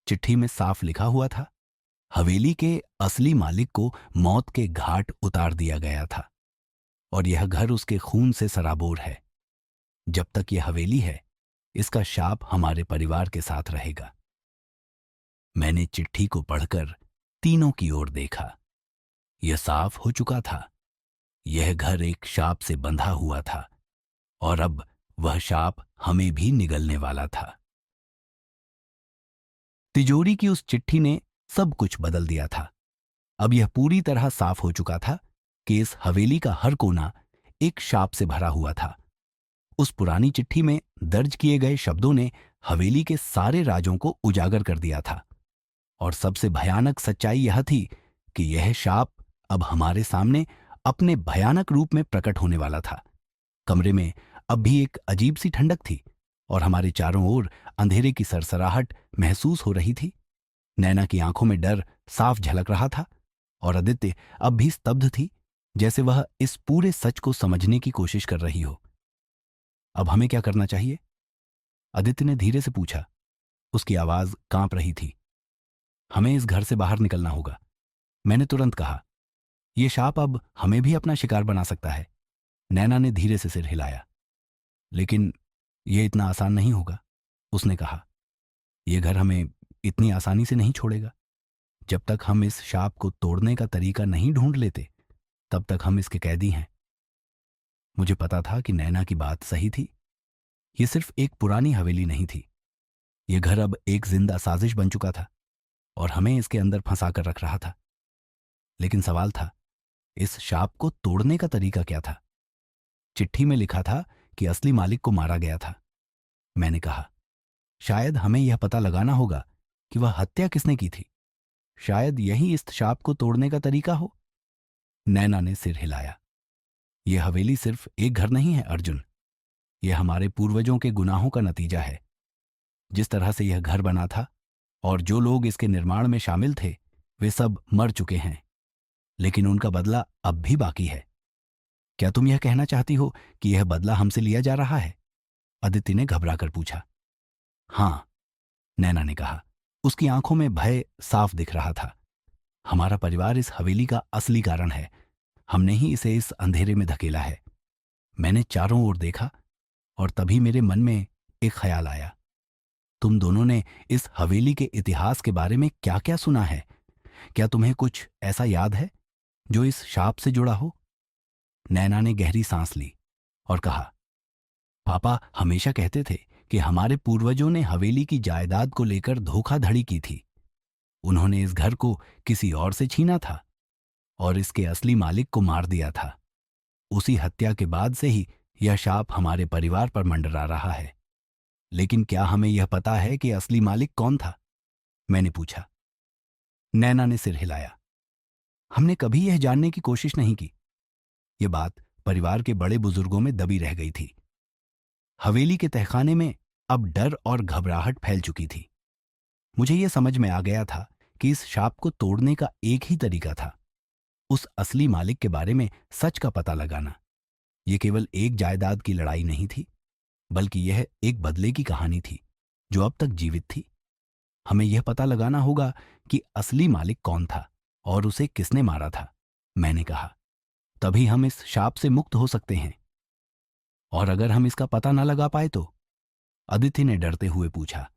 चिट्ठी में साफ लिखा हुआ था, हवेली के असली मालिक को मौत के घाट उतार दिया गया था और यह घर उसके खून से सराबोर है। जब तक यह हवेली है, इसका शाप हमारे परिवार के साथ रहेगा। मैंने चिट्ठी को पढ़कर तीनों की ओर देखा। यह साफ हो चुका था, यह घर एक शाप से बंधा हुआ था और अब वह शाप हमें भी निगलने वाला था। तिजोरी की उस चिट्ठी ने सब कुछ बदल दिया था। अब यह पूरी तरह साफ हो चुका था कि इस हवेली का हर कोना एक शाप से भरा हुआ था। उस पुरानी चिट्ठी में दर्ज किए गए शब्दों ने हवेली के सारे राजों को उजागर कर दिया था और सबसे भयानक सच्चाई यह थी कि यह शाप अब हमारे सामने अपने भयानक रूप में प्रकट होने वाला था। कमरे में अब भी एक अजीब सी ठंडक थी और हमारे चारों ओर अंधेरे की सरसराहट महसूस हो रही थी। नैना की आंखों में डर साफ झलक रहा था और आदित्य अब भी स्तब्ध थी, जैसे वह इस पूरे सच को समझने की कोशिश कर रही हो। अब हमें क्या करना चाहिए? आदित्य ने धीरे से पूछा। उसकी आवाज कांप रही थी। हमें इस घर से बाहर निकलना होगा, मैंने तुरंत कहा। यह शाप अब हमें भी अपना शिकार बना सकता है। नैना ने धीरे से सिर हिलाया। लेकिन यह इतना आसान नहीं होगा, उसने कहा। यह घर हमें इतनी आसानी से नहीं छोड़ेगा। जब तक हम इस शाप को तोड़ने का तरीका नहीं ढूंढ लेते, तब तक हम इसके कैदी हैं। मुझे पता था कि नैना की बात सही थी। यह सिर्फ एक पुरानी हवेली नहीं थी। यह घर अब एक जिंदा साजिश बन चुका था और हमें इसके अंदर फंसा कर रख रहा था। लेकिन सवाल था, इस शाप को तोड़ने का तरीका क्या था? चिट्ठी में लिखा था कि असली मालिक को मारा गया था, मैंने कहा। शायद हमें यह पता लगाना होगा कि वह हत्या किसने की थी। शायद यही इस शाप को तोड़ने का तरीका हो। नैना ने सिर हिलाया। यह हवेली सिर्फ एक घर नहीं है अर्जुन। यह हमारे पूर्वजों के गुनाहों का नतीजा है। जिस तरह से यह घर बना था और जो लोग इसके निर्माण में शामिल थे, वे सब मर चुके हैं। लेकिन उनका बदला अब भी बाकी है। क्या तुम यह कहना चाहती हो कि यह बदला हमसे लिया जा रहा है? अदिति ने घबराकर पूछा। हां, नैना ने कहा। उसकी आंखों में भय साफ दिख रहा था। हमारा परिवार इस हवेली का असली कारण है। हमने ही इसे इस अंधेरे में धकेला है। मैंने चारों ओर देखा और तभी मेरे मन में एक ख्याल आया। तुम दोनों ने इस हवेली के इतिहास के बारे में क्या क्या सुना है? क्या तुम्हें कुछ ऐसा याद है जो इस शाप से जुड़ा हो? नैना ने गहरी सांस ली और कहा, पापा हमेशा कहते थे कि हमारे पूर्वजों ने हवेली की जायदाद को लेकर धोखाधड़ी की थी। उन्होंने इस घर को किसी और से छीना था और इसके असली मालिक को मार दिया था। उसी हत्या के बाद से ही यह शाप हमारे परिवार पर मंडरा रहा है। लेकिन क्या हमें यह पता है कि असली मालिक कौन था? मैंने पूछा। नैना ने सिर हिलाया। हमने कभी यह जानने की कोशिश नहीं की। यह बात परिवार के बड़े बुजुर्गों में दबी रह गई थी। हवेली के तहखाने में अब डर और घबराहट फैल चुकी थी। मुझे यह समझ में आ गया था कि इस शाप को तोड़ने का एक ही तरीका था, उस असली मालिक के बारे में सच का पता लगाना। यह केवल एक जायदाद की लड़ाई नहीं थी, बल्कि यह एक बदले की कहानी थी जो अब तक जीवित थी। हमें यह पता लगाना होगा कि असली मालिक कौन था और उसे किसने मारा था, मैंने कहा। तभी हम इस शाप से मुक्त हो सकते हैं। और अगर हम इसका पता न लगा पाए तो? अदिति ने डरते हुए पूछा।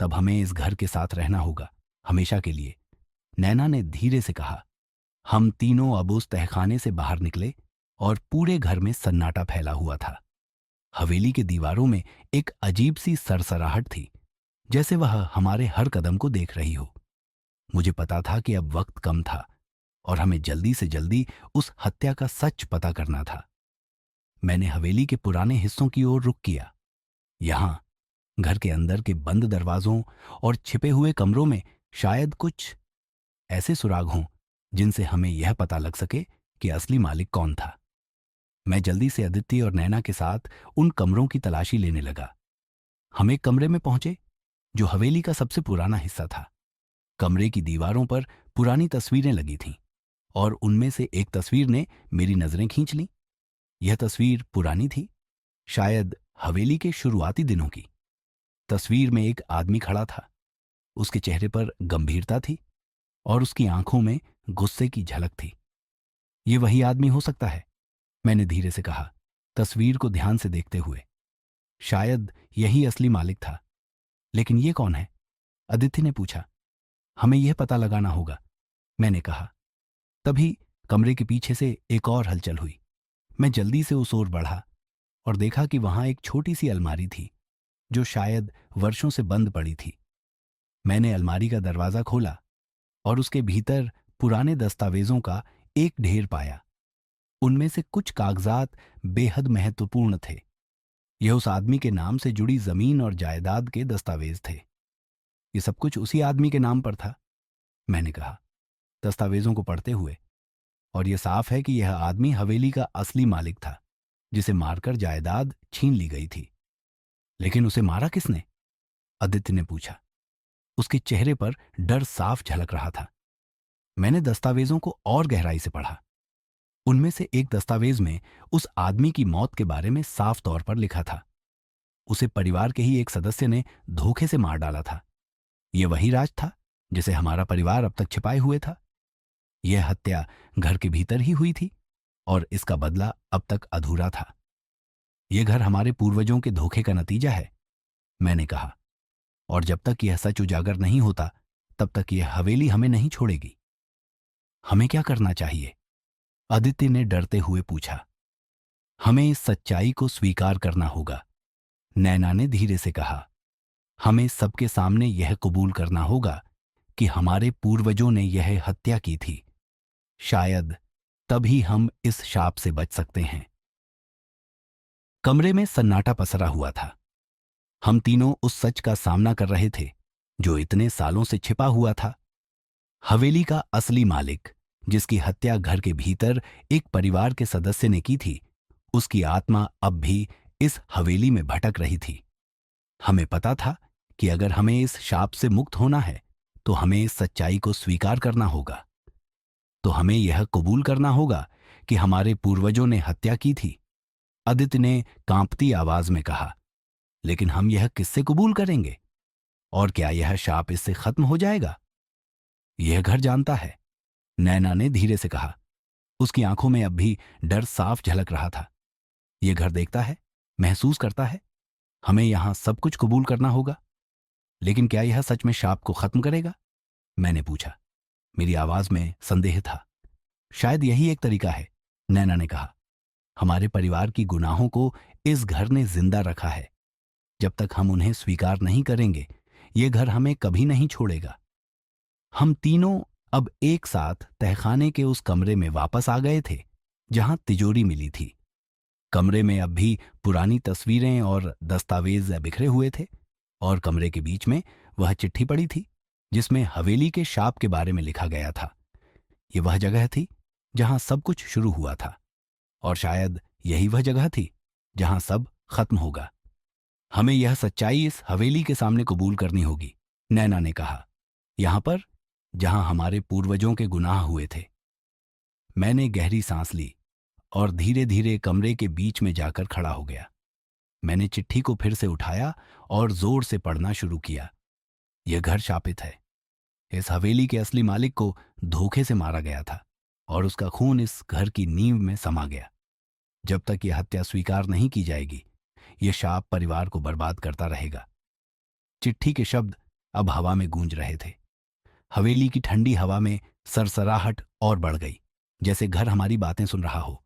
तब हमें इस घर के साथ रहना होगा, हमेशा के लिए, नैना ने धीरे से कहा। हम तीनों अब उस तहखाने से बाहर निकले और पूरे घर में सन्नाटा फैला हुआ था। हवेली के दीवारों में एक अजीब सी सरसराहट थी, जैसे वह हमारे हर कदम को देख रही हो। मुझे पता था कि अब वक्त कम था और हमें जल्दी से जल्दी उस हत्या का सच पता करना था। मैंने हवेली के पुराने हिस्सों की ओर रुख किया। यहां घर के अंदर के बंद दरवाजों और छिपे हुए कमरों में शायद कुछ ऐसे सुराग हों जिनसे हमें यह पता लग सके कि असली मालिक कौन था। मैं जल्दी से अदिति और नैना के साथ उन कमरों की तलाशी लेने लगा। हम एक कमरे में पहुंचे जो हवेली का सबसे पुराना हिस्सा था। कमरे की दीवारों पर पुरानी तस्वीरें लगी थीं और उनमें से एक तस्वीर ने मेरी नजरें खींच लीं। यह तस्वीर पुरानी थी, शायद हवेली के शुरुआती दिनों की। तस्वीर में एक आदमी खड़ा था। उसके चेहरे पर गंभीरता थी और उसकी आंखों में गुस्से की झलक थी। ये वही आदमी हो सकता है, मैंने धीरे से कहा, तस्वीर को ध्यान से देखते हुए। शायद यही असली मालिक था। लेकिन ये कौन है? अदिति ने पूछा। हमें यह पता लगाना होगा, मैंने कहा। तभी कमरे के पीछे से एक और हलचल हुई। मैं जल्दी से उस ओर बढ़ा और देखा कि वहां एक छोटी सी अलमारी थी जो शायद वर्षों से बंद पड़ी थी। मैंने अलमारी का दरवाजा खोला और उसके भीतर पुराने दस्तावेजों का एक ढेर पाया। उनमें से कुछ कागजात बेहद महत्वपूर्ण थे। यह उस आदमी के नाम से जुड़ी जमीन और जायदाद के दस्तावेज थे। ये सब कुछ उसी आदमी के नाम पर था, मैंने कहा, दस्तावेजों को पढ़ते हुए। और यह साफ है कि यह आदमी हवेली का असली मालिक था, जिसे मारकर जायदाद छीन ली गई थी। लेकिन उसे मारा किसने? आदित्य ने पूछा। उसके चेहरे पर डर साफ झलक रहा था। मैंने दस्तावेजों को और गहराई से पढ़ा। उनमें से एक दस्तावेज में उस आदमी की मौत के बारे में साफ तौर पर लिखा था। उसे परिवार के ही एक सदस्य ने धोखे से मार डाला था। यह वही राज था जिसे हमारा परिवार अब तक छिपाए हुए था। यह हत्या घर के भीतर ही हुई थी और इसका बदला अब तक अधूरा था। यह घर हमारे पूर्वजों के धोखे का नतीजा है, मैंने कहा। और जब तक यह सच उजागर नहीं होता तब तक यह हवेली हमें नहीं छोड़ेगी। हमें क्या करना चाहिए? आदित्य ने डरते हुए पूछा। हमें इस सच्चाई को स्वीकार करना होगा, नैना ने धीरे से कहा। हमें सबके सामने यह कबूल करना होगा कि हमारे पूर्वजों ने यह हत्या की थी। शायद तभी हम इस शाप से बच सकते हैं। कमरे में सन्नाटा पसरा हुआ था। हम तीनों उस सच का सामना कर रहे थे जो इतने सालों से छिपा हुआ था। हवेली का असली मालिक, जिसकी हत्या घर के भीतर एक परिवार के सदस्य ने की थी, उसकी आत्मा अब भी इस हवेली में भटक रही थी। हमें पता था कि अगर हमें इस शाप से मुक्त होना है तो हमें इस सच्चाई को स्वीकार करना होगा। तो हमें यह कबूल करना होगा कि हमारे पूर्वजों ने हत्या की थी, आदित्य ने कांपती आवाज में कहा। लेकिन हम यह किससे कबूल करेंगे? और क्या यह शाप इससे खत्म हो जाएगा? यह घर जानता है, नैना ने धीरे से कहा। उसकी आंखों में अब भी डर साफ झलक रहा था। यह घर देखता है, महसूस करता है। हमें यहां सब कुछ कबूल करना होगा। लेकिन क्या यह सच में शाप को खत्म करेगा? मैंने पूछा। मेरी आवाज में संदेह था। शायद यही एक तरीका है, नैना ने कहा। हमारे परिवार की गुनाहों को इस घर ने जिंदा रखा है। जब तक हम उन्हें स्वीकार नहीं करेंगे, यह घर हमें कभी नहीं छोड़ेगा। हम तीनों अब एक साथ तहखाने के उस कमरे में वापस आ गए थे जहां तिजोरी मिली थी। कमरे में अब भी पुरानी तस्वीरें और दस्तावेज बिखरे हुए थे, और कमरे के बीच में वह चिट्ठी पड़ी थी जिसमें हवेली के शाप के बारे में लिखा गया था। यह वह जगह थी जहां सब कुछ शुरू हुआ था, और शायद यही वह जगह थी जहां सब खत्म होगा। हमें यह सच्चाई इस हवेली के सामने कबूल करनी होगी, नैना ने कहा। यहां पर जहां हमारे पूर्वजों के गुनाह हुए थे। मैंने गहरी सांस ली और धीरे धीरे कमरे के बीच में जाकर खड़ा हो गया। मैंने चिट्ठी को फिर से उठाया और जोर से पढ़ना शुरू किया। यह घर शापित है। इस हवेली के असली मालिक को धोखे से मारा गया था और उसका खून इस घर की नींव में समा गया। जब तक यह हत्या स्वीकार नहीं की जाएगी, यह शाप परिवार को बर्बाद करता रहेगा। चिट्ठी के शब्द अब हवा में गूंज रहे थे। हवेली की ठंडी हवा में सरसराहट और बढ़ गई, जैसे घर हमारी बातें सुन रहा हो।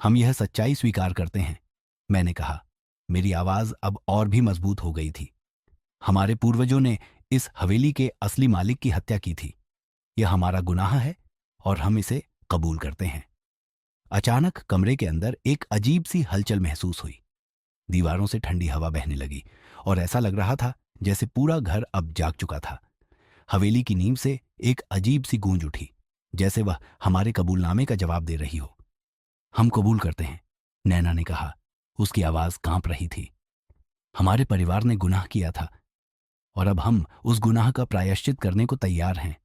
हम यह सच्चाई स्वीकार करते हैं, मैंने कहा। मेरी आवाज अब और भी मजबूत हो गई थी। हमारे पूर्वजों ने इस हवेली के असली मालिक की हत्या की थी। यह हमारा गुनाह है और हम इसे कबूल करते हैं। अचानक कमरे के अंदर एक अजीब सी हलचल महसूस हुई। दीवारों से ठंडी हवा बहने लगी और ऐसा लग रहा था जैसे पूरा घर अब जाग चुका था। हवेली की नींव से एक अजीब सी गूंज उठी, जैसे वह हमारे कबूलनामे का जवाब दे रही हो। हम कबूल करते हैं, नैना ने कहा। उसकी आवाज कांप रही थी। हमारे परिवार ने गुनाह किया था और अब हम उस गुनाह का प्रायश्चित करने को तैयार हैं।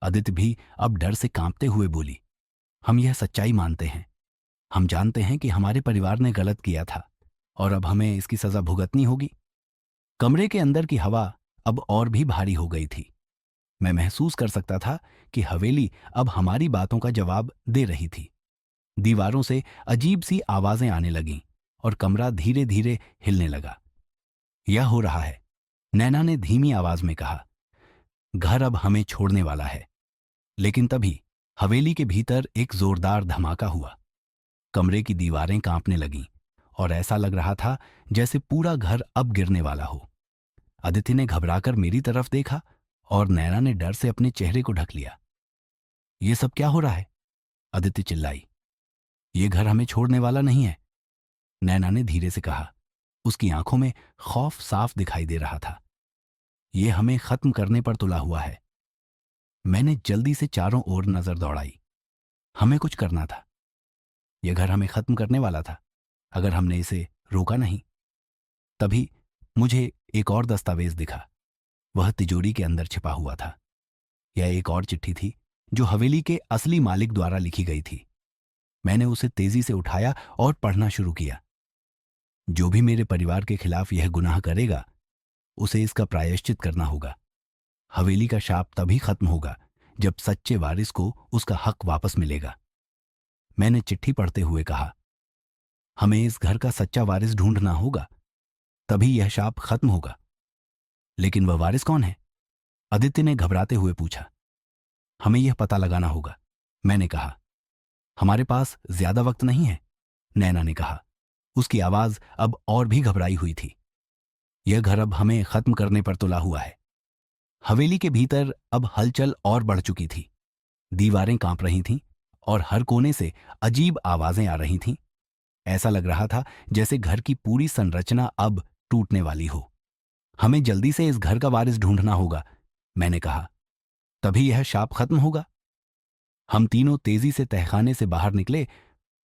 आदित्य भी अब डर से कांपते हुए बोली। हम यह सच्चाई मानते हैं। हम जानते हैं कि हमारे परिवार ने गलत किया था और अब हमें इसकी सजा भुगतनी होगी। कमरे के अंदर की हवा अब और भी भारी हो गई थी। मैं महसूस कर सकता था कि हवेली अब हमारी बातों का जवाब दे रही थी। दीवारों से अजीब सी आवाजें आने लगीं और कमरा धीरे धीरे हिलने लगा। यह हो रहा है, नैना ने धीमी आवाज में कहा। घर अब हमें छोड़ने वाला है। लेकिन तभी हवेली के भीतर एक जोरदार धमाका हुआ। कमरे की दीवारें कांपने लगीं और ऐसा लग रहा था जैसे पूरा घर अब गिरने वाला हो। आदित्य ने घबराकर मेरी तरफ देखा और नैना ने डर से अपने चेहरे को ढक लिया। यह सब क्या हो रहा है? आदित्य चिल्लाई। यह घर हमें छोड़ने वाला नहीं है, नैना ने धीरे से कहा। उसकी आंखों में खौफ साफ दिखाई दे रहा था। यह हमें खत्म करने पर तुला हुआ है। मैंने जल्दी से चारों ओर नजर दौड़ाई। हमें कुछ करना था। यह घर हमें खत्म करने वाला था अगर हमने इसे रोका नहीं। तभी मुझे एक और दस्तावेज दिखा। वह तिजोरी के अंदर छिपा हुआ था। यह एक और चिट्ठी थी जो हवेली के असली मालिक द्वारा लिखी गई थी। मैंने उसे तेजी से उठाया और पढ़ना शुरू किया। जो भी मेरे परिवार के खिलाफ यह गुनाह करेगा, उसे इसका प्रायश्चित करना होगा। हवेली का शाप तभी खत्म होगा जब सच्चे वारिस को उसका हक वापस मिलेगा। मैंने चिट्ठी पढ़ते हुए कहा, हमें इस घर का सच्चा वारिस ढूंढना होगा, तभी यह शाप खत्म होगा। लेकिन वह वारिस कौन है? आदित्य ने घबराते हुए पूछा। हमें यह पता लगाना होगा, मैंने कहा। हमारे पास ज्यादा वक्त नहीं है, नैना ने कहा। उसकी आवाज अब और भी घबराई हुई थी। यह घर अब हमें खत्म करने पर तुला हुआ है। हवेली के भीतर अब हलचल और बढ़ चुकी थी। दीवारें कांप रही थीं और हर कोने से अजीब आवाजें आ रही थीं। ऐसा लग रहा था जैसे घर की पूरी संरचना अब टूटने वाली हो। हमें जल्दी से इस घर का वारिस ढूंढना होगा, मैंने कहा, तभी यह शाप खत्म होगा। हम तीनों तेजी से तहखाने से बाहर निकले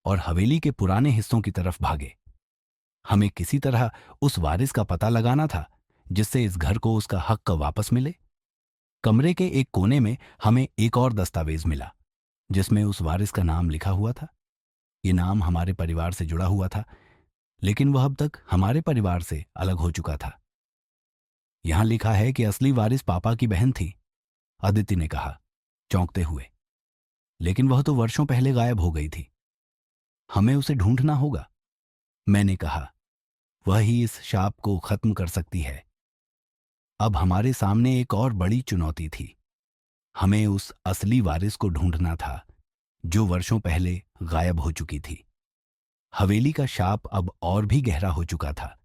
और हवेली के पुराने हिस्सों की तरफ भागे। हमें किसी तरह उस वारिस का पता लगाना था जिससे इस घर को उसका हक वापस मिले। कमरे के एक कोने में हमें एक और दस्तावेज मिला जिसमें उस वारिस का नाम लिखा हुआ था। ये नाम हमारे परिवार से जुड़ा हुआ था, लेकिन वह अब तक हमारे परिवार से अलग हो चुका था। यहां लिखा है कि असली वारिस पापा की बहन थी, आदित्य ने कहा, चौंकते हुए। लेकिन वह तो वर्षों पहले गायब हो गई थी। हमें उसे ढूंढना होगा, मैंने कहा। वह ही इस शाप को खत्म कर सकती है। अब हमारे सामने एक और बड़ी चुनौती थी। हमें उस असली वारिस को ढूंढना था जो वर्षों पहले गायब हो चुकी थी। हवेली का शाप अब और भी गहरा हो चुका था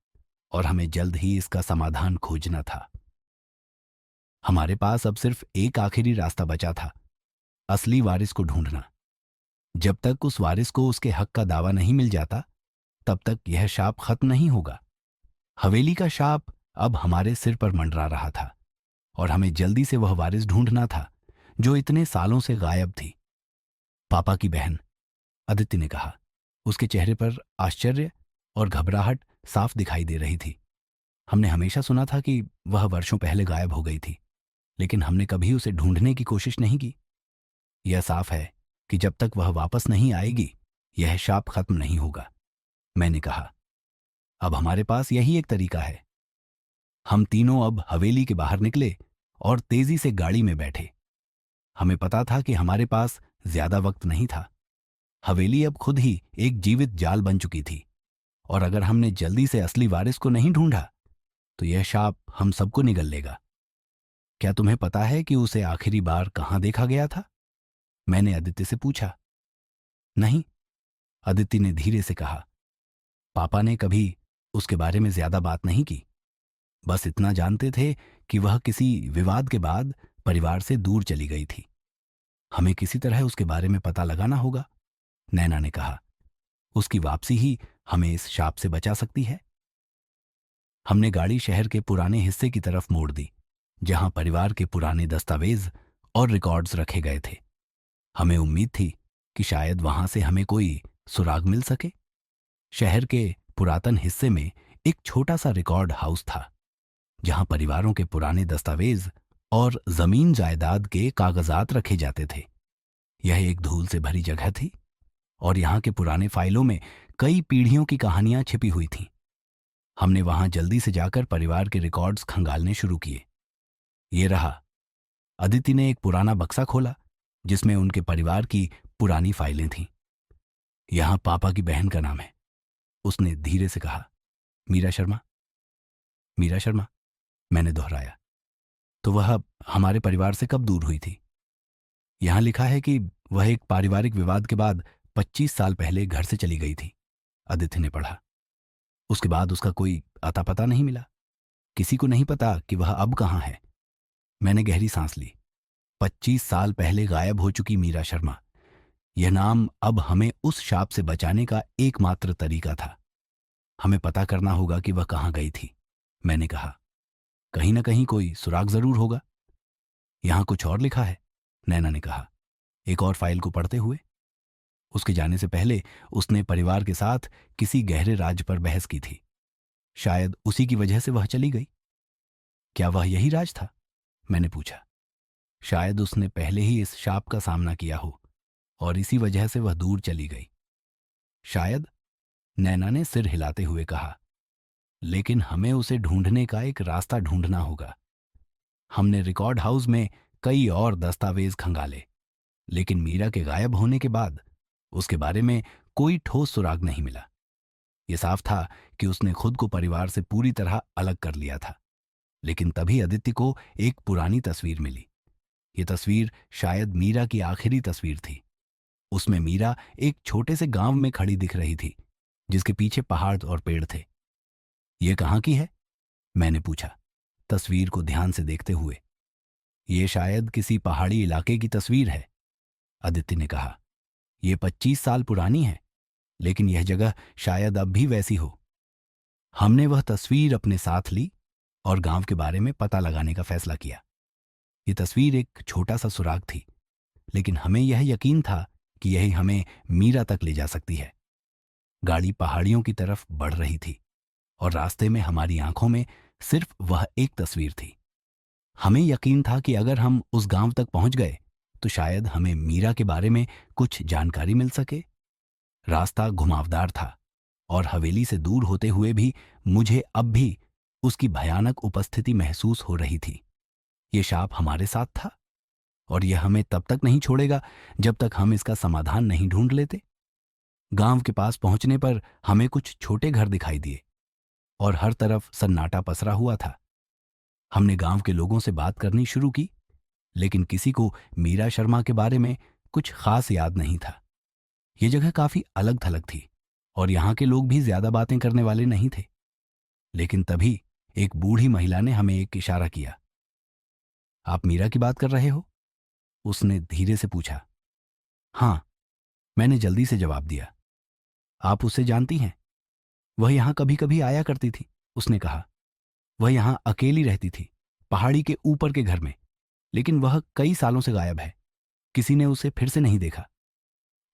और हमें जल्द ही इसका समाधान खोजना था। हमारे पास अब सिर्फ एक आखिरी रास्ता बचा था, असली वारिस को ढूंढना। जब तक उस वारिस को उसके हक का दावा नहीं मिल जाता, तब तक यह शाप खत्म नहीं होगा। हवेली का शाप अब हमारे सिर पर मंडरा रहा था और हमें जल्दी से वह वारिस ढूंढना था जो इतने सालों से गायब थी। पापा की बहन, आदित्य ने कहा। उसके चेहरे पर आश्चर्य और घबराहट साफ दिखाई दे रही थी। हमने हमेशा सुना था कि वह वर्षों पहले गायब हो गई थी, लेकिन हमने कभी उसे ढूंढने की कोशिश नहीं की। यह साफ है कि जब तक वह वापस नहीं आएगी, यह शाप खत्म नहीं होगा, मैंने कहा। अब हमारे पास यही एक तरीका है। हम तीनों अब हवेली के बाहर निकले और तेजी से गाड़ी में बैठे। हमें पता था कि हमारे पास ज्यादा वक्त नहीं था। हवेली अब खुद ही एक जीवित जाल बन चुकी थी और अगर हमने जल्दी से असली वारिस को नहीं ढूंढा तो यह शाप हम सबको निगल लेगा। क्या तुम्हें पता है कि उसे आखिरी बार कहां देखा गया था? मैंने आदित्य से पूछा। नहीं, आदित्य ने धीरे से कहा। पापा ने कभी उसके बारे में ज्यादा बात नहीं की। बस इतना जानते थे कि वह किसी विवाद के बाद परिवार से दूर चली गई थी। हमें किसी तरह उसके बारे में पता लगाना होगा, नैना ने कहा। उसकी वापसी ही हमें इस शाप से बचा सकती है। हमने गाड़ी शहर के पुराने हिस्से की तरफ मोड़ दी, जहां परिवार के पुराने दस्तावेज और रिकॉर्ड्स रखे गए थे। हमें उम्मीद थी कि शायद वहां से हमें कोई सुराग मिल सके। शहर के पुरातन हिस्से में एक छोटा सा रिकॉर्ड हाउस था, जहां परिवारों के पुराने दस्तावेज और जमीन जायदाद के कागजात रखे जाते थे। यह एक धूल से भरी जगह थी और यहाँ के पुराने फाइलों में कई पीढ़ियों की कहानियां छिपी हुई थीं। हमने वहां जल्दी से जाकर परिवार के रिकॉर्ड्स खंगालने शुरू किए। ये रहा। अदिति ने एक पुराना बक्सा खोला जिसमें उनके परिवार की पुरानी फाइलें थीं। यहां पापा की बहन का नाम है, उसने धीरे से कहा। मीरा शर्मा। मीरा शर्मा, मैंने दोहराया। तो वह हमारे परिवार से कब दूर हुई थी? यहां लिखा है कि वह एक पारिवारिक विवाद के बाद 25 साल पहले घर से चली गई थी, आदित्य ने पढ़ा। उसके बाद उसका कोई अता पता नहीं मिला। किसी को नहीं पता कि वह अब कहां है। मैंने गहरी सांस ली। 25 साल पहले गायब हो चुकी मीरा शर्मा, यह नाम अब हमें उस शाप से बचाने का एकमात्र तरीका था। हमें पता करना होगा कि वह कहां गई थी, मैंने कहा। कहीं ना कहीं कोई सुराग जरूर होगा। यहां कुछ और लिखा है, नैना ने कहा, एक और फाइल को पढ़ते हुए। उसके जाने से पहले उसने परिवार के साथ किसी गहरे राज पर बहस की थी। शायद उसी की वजह से वह चली गई। क्या वह यही राज था? मैंने पूछा। शायद उसने पहले ही इस शाप का सामना किया हो और इसी वजह से वह दूर चली गई, शायद, नैना ने सिर हिलाते हुए कहा। लेकिन हमें उसे ढूंढने का एक रास्ता ढूंढना होगा। हमने रिकॉर्ड हाउस में कई और दस्तावेज खंगाले, लेकिन मीरा के गायब होने के बाद उसके बारे में कोई ठोस सुराग नहीं मिला। यह साफ था कि उसने खुद को परिवार से पूरी तरह अलग कर लिया था। लेकिन तभी आदित्य को एक पुरानी तस्वीर मिली। यह तस्वीर शायद मीरा की आखिरी तस्वीर थी। उसमें मीरा एक छोटे से गांव में खड़ी दिख रही थी, जिसके पीछे पहाड़ और पेड़ थे। यह कहाँ की है? मैंने पूछा, तस्वीर को ध्यान से देखते हुए। यह शायद किसी पहाड़ी इलाके की तस्वीर है, आदित्य ने कहा। यह 25 साल पुरानी है, लेकिन यह जगह शायद अब भी वैसी हो। हमने वह तस्वीर अपने साथ ली और गांव के बारे में पता लगाने का फैसला किया। यह तस्वीर एक छोटा सा सुराग थी, लेकिन हमें यह यकीन था कि यही हमें मीरा तक ले जा सकती है। गाड़ी पहाड़ियों की तरफ बढ़ रही थी और रास्ते में हमारी आंखों में सिर्फ वह एक तस्वीर थी। हमें यकीन था कि अगर हम उस गांव तक पहुंच गए तो शायद हमें मीरा के बारे में कुछ जानकारी मिल सके। रास्ता घुमावदार था और हवेली से दूर होते हुए भी मुझे अब भी उसकी भयानक उपस्थिति महसूस हो रही थी। यह शाप हमारे साथ था और यह हमें तब तक नहीं छोड़ेगा जब तक हम इसका समाधान नहीं ढूंढ लेते। गांव के पास पहुंचने पर हमें कुछ छोटे घर दिखाई दिए और हर तरफ सन्नाटा पसरा हुआ था। हमने गांव के लोगों से बात करनी शुरू की, लेकिन किसी को मीरा शर्मा के बारे में कुछ खास याद नहीं था। यह जगह काफी अलग थलग थी और यहां के लोग भी ज्यादा बातें करने वाले नहीं थे। लेकिन तभी एक बूढ़ी महिला ने हमें एक इशारा किया। आप मीरा की बात कर रहे हो? उसने धीरे से पूछा। हां, मैंने जल्दी से जवाब दिया। आप उसे जानती हैं? वह यहां कभी कभी आया करती थी, उसने कहा। वह यहां अकेली रहती थी, पहाड़ी के ऊपर के घर में, लेकिन वह कई सालों से गायब है। किसी ने उसे फिर से नहीं देखा।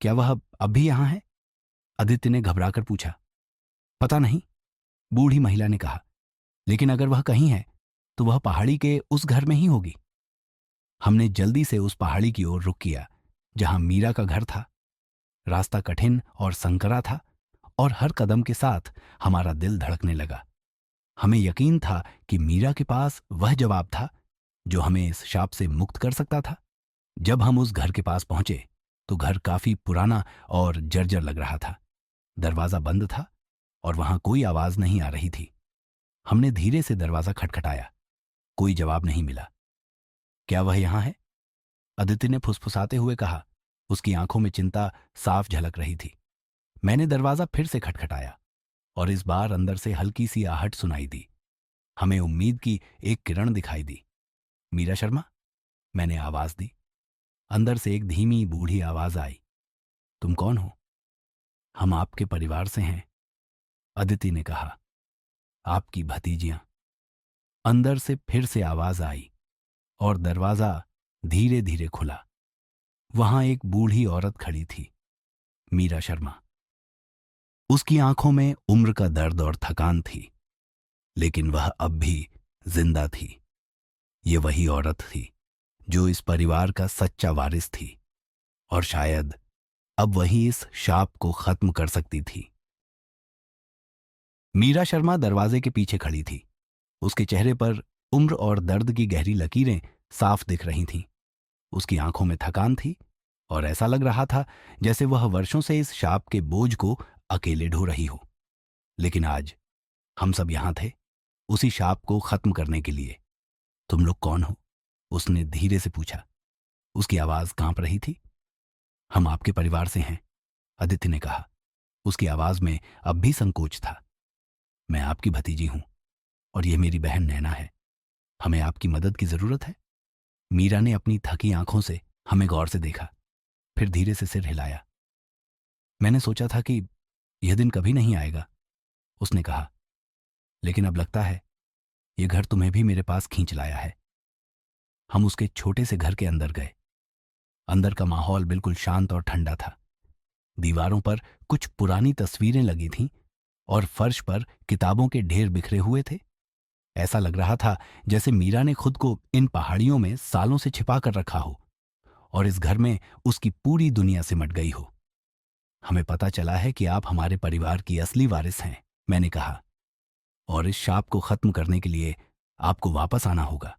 क्या वह अब भी यहां है? आदित्य ने घबराकर पूछा। पता नहीं, बूढ़ी महिला ने कहा। लेकिन अगर वह कहीं है तो वह पहाड़ी के उस घर में ही होगी। हमने जल्दी से उस पहाड़ी की ओर रुख किया जहां मीरा का घर था। रास्ता कठिन और संकरा था और हर कदम के साथ हमारा दिल धड़कने लगा। हमें यकीन था कि मीरा के पास वह जवाब था जो हमें इस शाप से मुक्त कर सकता था। जब हम उस घर के पास पहुंचे तो घर काफी पुराना और जर्जर लग रहा था। दरवाजा बंद था और वहां कोई आवाज नहीं आ रही थी। हमने धीरे से दरवाजा खटखटाया। कोई जवाब नहीं मिला। क्या वह यहां है? आदित्य ने फुसफुसाते हुए कहा। उसकी आंखों में चिंता साफ झलक रही थी। मैंने दरवाजा फिर से खटखटाया और इस बार अंदर से हल्की सी आहट सुनाई दी। हमें उम्मीद की एक किरण दिखाई दी। मीरा शर्मा, मैंने आवाज दी। अंदर से एक धीमी बूढ़ी आवाज आई। तुम कौन हो? हम आपके परिवार से हैं, अदिति ने कहा। आपकी भतीजियां। अंदर से फिर से आवाज आई और दरवाजा धीरे धीरे खुला। वहां एक बूढ़ी औरत खड़ी थी, मीरा शर्मा। उसकी आंखों में उम्र का दर्द और थकान थी, लेकिन वह अब भी जिंदा थी। ये वही औरत थी जो इस परिवार का सच्चा वारिस थी और शायद अब वही इस शाप को खत्म कर सकती थी। मीरा शर्मा दरवाजे के पीछे खड़ी थी। उसके चेहरे पर उम्र और दर्द की गहरी लकीरें साफ दिख रही थीं। उसकी आंखों में थकान थी और ऐसा लग रहा था जैसे वह वर्षों से इस शाप के बोझ को अकेले ढो रही हो। लेकिन आज हम सब यहां थे, उसी शाप को खत्म करने के लिए। तुम लोग कौन हो? उसने धीरे से पूछा। उसकी आवाज कांप रही थी। हम आपके परिवार से हैं, आदित्य ने कहा। उसकी आवाज में अब भी संकोच था। मैं आपकी भतीजी हूं और यह मेरी बहन नैना है। हमें आपकी मदद की जरूरत है। मीरा ने अपनी थकी आंखों से हमें गौर से देखा, फिर धीरे से सिर हिलाया। मैंने सोचा था कि यह दिन कभी नहीं आएगा, उसने कहा, लेकिन अब लगता है यह घर तुम्हें भी मेरे पास खींच लाया है। हम उसके छोटे से घर के अंदर गए। अंदर का माहौल बिल्कुल शांत और ठंडा था। दीवारों पर कुछ पुरानी तस्वीरें लगी थीं और फर्श पर किताबों के ढेर बिखरे हुए थे। ऐसा लग रहा था जैसे मीरा ने खुद को इन पहाड़ियों में सालों से छिपा कर रखा हो और इस घर में उसकी पूरी दुनिया सिमट गई हो। हमें पता चला है कि आप हमारे परिवार की असली वारिस हैं, मैंने कहा, और इस शाप को खत्म करने के लिए आपको वापस आना होगा।